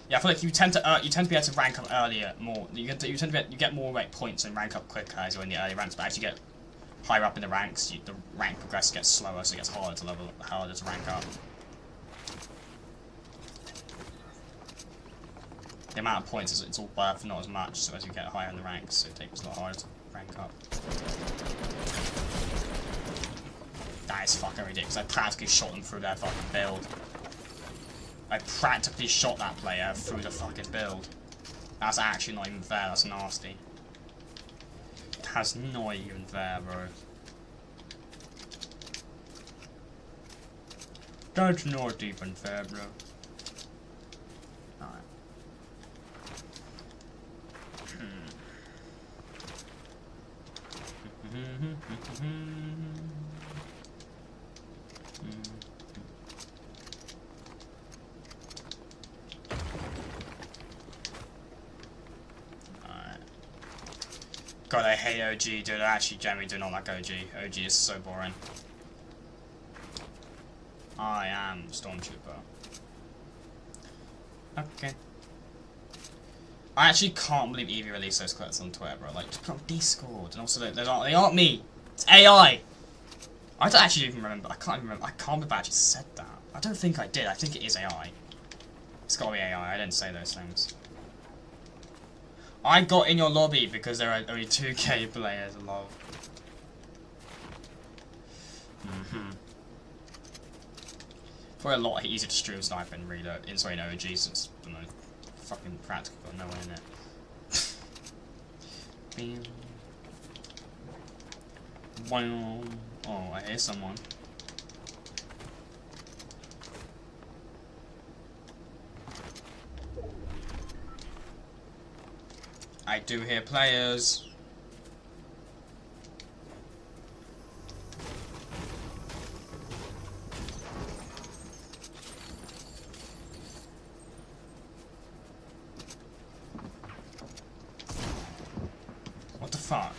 Yeah, I feel like you tend to be able to rank up earlier more. You get more like points and rank up quicker as you're in the early ranks, but as you get higher up in the ranks, the rank progress gets slower, so it gets harder to rank up. The amount of points it's all worth not as much, so as you get higher in the ranks, it takes a lot harder to rank up. That is fucking ridiculous. I practically shot them through their fucking build. I practically shot that player through the fucking build. That's actually not even fair, that's nasty. That's not even fair, bro. That's not even fair, bro. Alright. God, I hate OG, dude. I actually generally do not like OG. OG is so boring. I am Stormtrooper. Okay. I actually can't believe Evie released those clips on Twitter, bro. Like, just put on Discord. And also, they aren't me. It's AI. I don't actually even remember. I can't even remember. I can't remember if I actually said that. I don't think I did. I think it is AI. It's gotta be AI. I didn't say those things. I got in your lobby because there are only 2K players. Lol. Probably a lot easier to stream snipe and reload. Sorry, no, OG, since I don't know, fucking practical, got no one in it. Wow. Oh, I hear someone. I do hear players. What the fuck?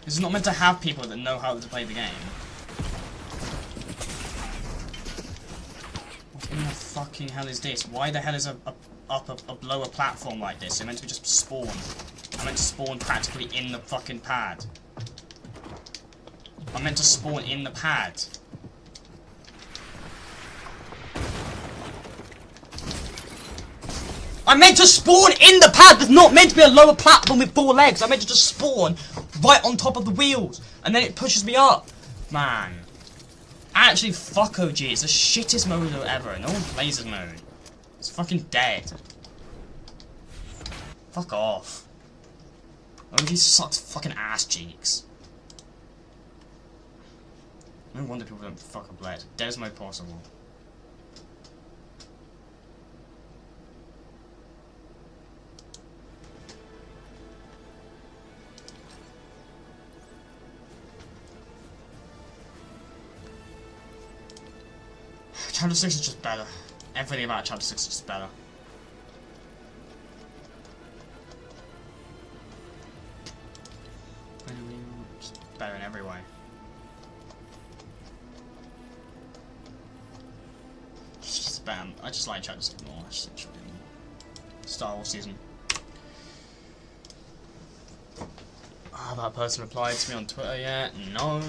This is not meant to have people that know how to play the game. What in the fucking hell is this? Why the hell is a below a platform like this? They're meant to just spawn. I'm meant to spawn practically in the fucking pad. I'm meant to spawn in the pad. I'm meant to spawn in the pad! There's not meant to be a lower platform with 4 legs. I'm meant to just spawn right on top of the wheels. And then it pushes me up. Man. Actually, fuck OG. It's the shittest mode ever. No one plays this mode. It's fucking dead. Fuck off. OG sucks fucking ass cheeks. No wonder people don't fucking play it. Dead as mode possible. Chapter 6 is just better. Everything about Chapter 6 is just better. Just better in every way. It's just better. I just like Chapter 6 more. I just enjoy it more. Star Wars season. Ah, that person replied to me on Twitter yet? No.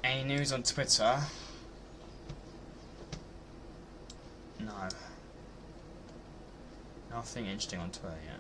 Any news on Twitter? No. Nothing interesting on Twitter yet.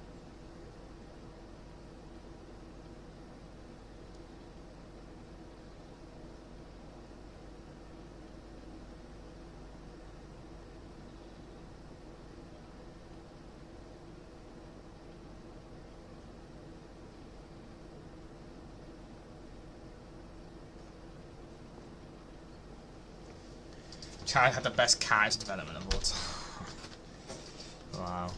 Chad had the best character development of all time. Wow.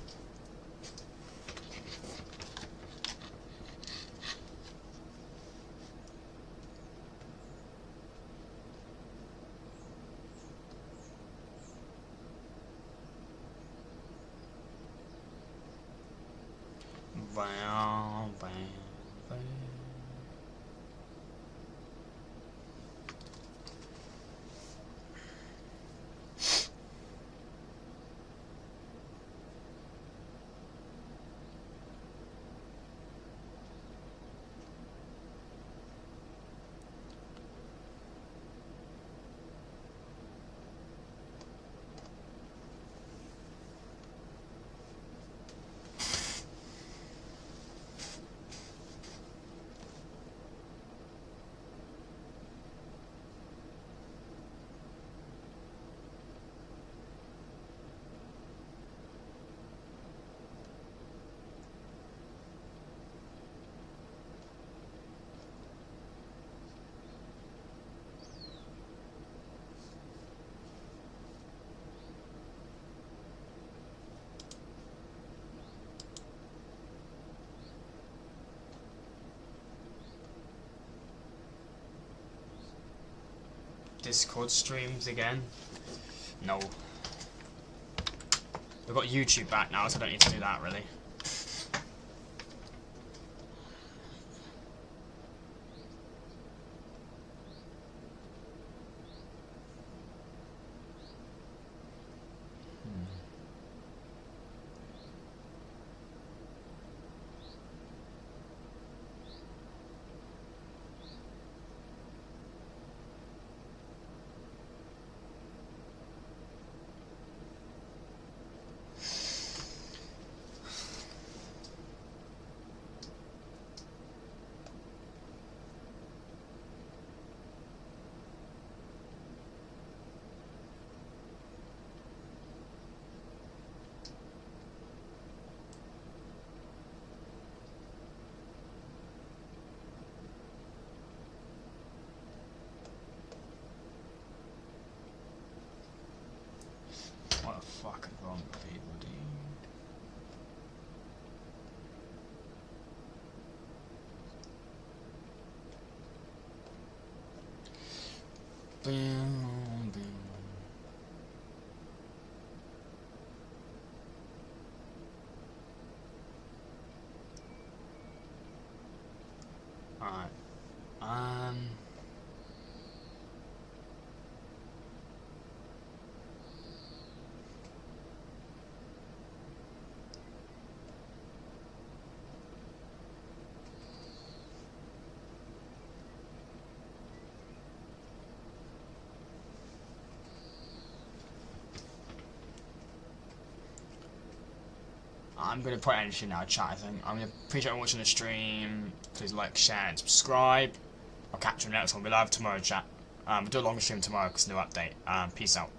Wow, bam, bam. Discord streams again? No. We've got YouTube back now, so I don't need to do that really. What the fuck is wrong with people, dude? Boom, boom. Alright. I'm going to put anything now, chat, I think. I'm going to appreciate watching the stream. Please like, share, and subscribe. I'll catch you in the next one. We'll have tomorrow, chat. We'll do a longer stream tomorrow because no update. Peace out.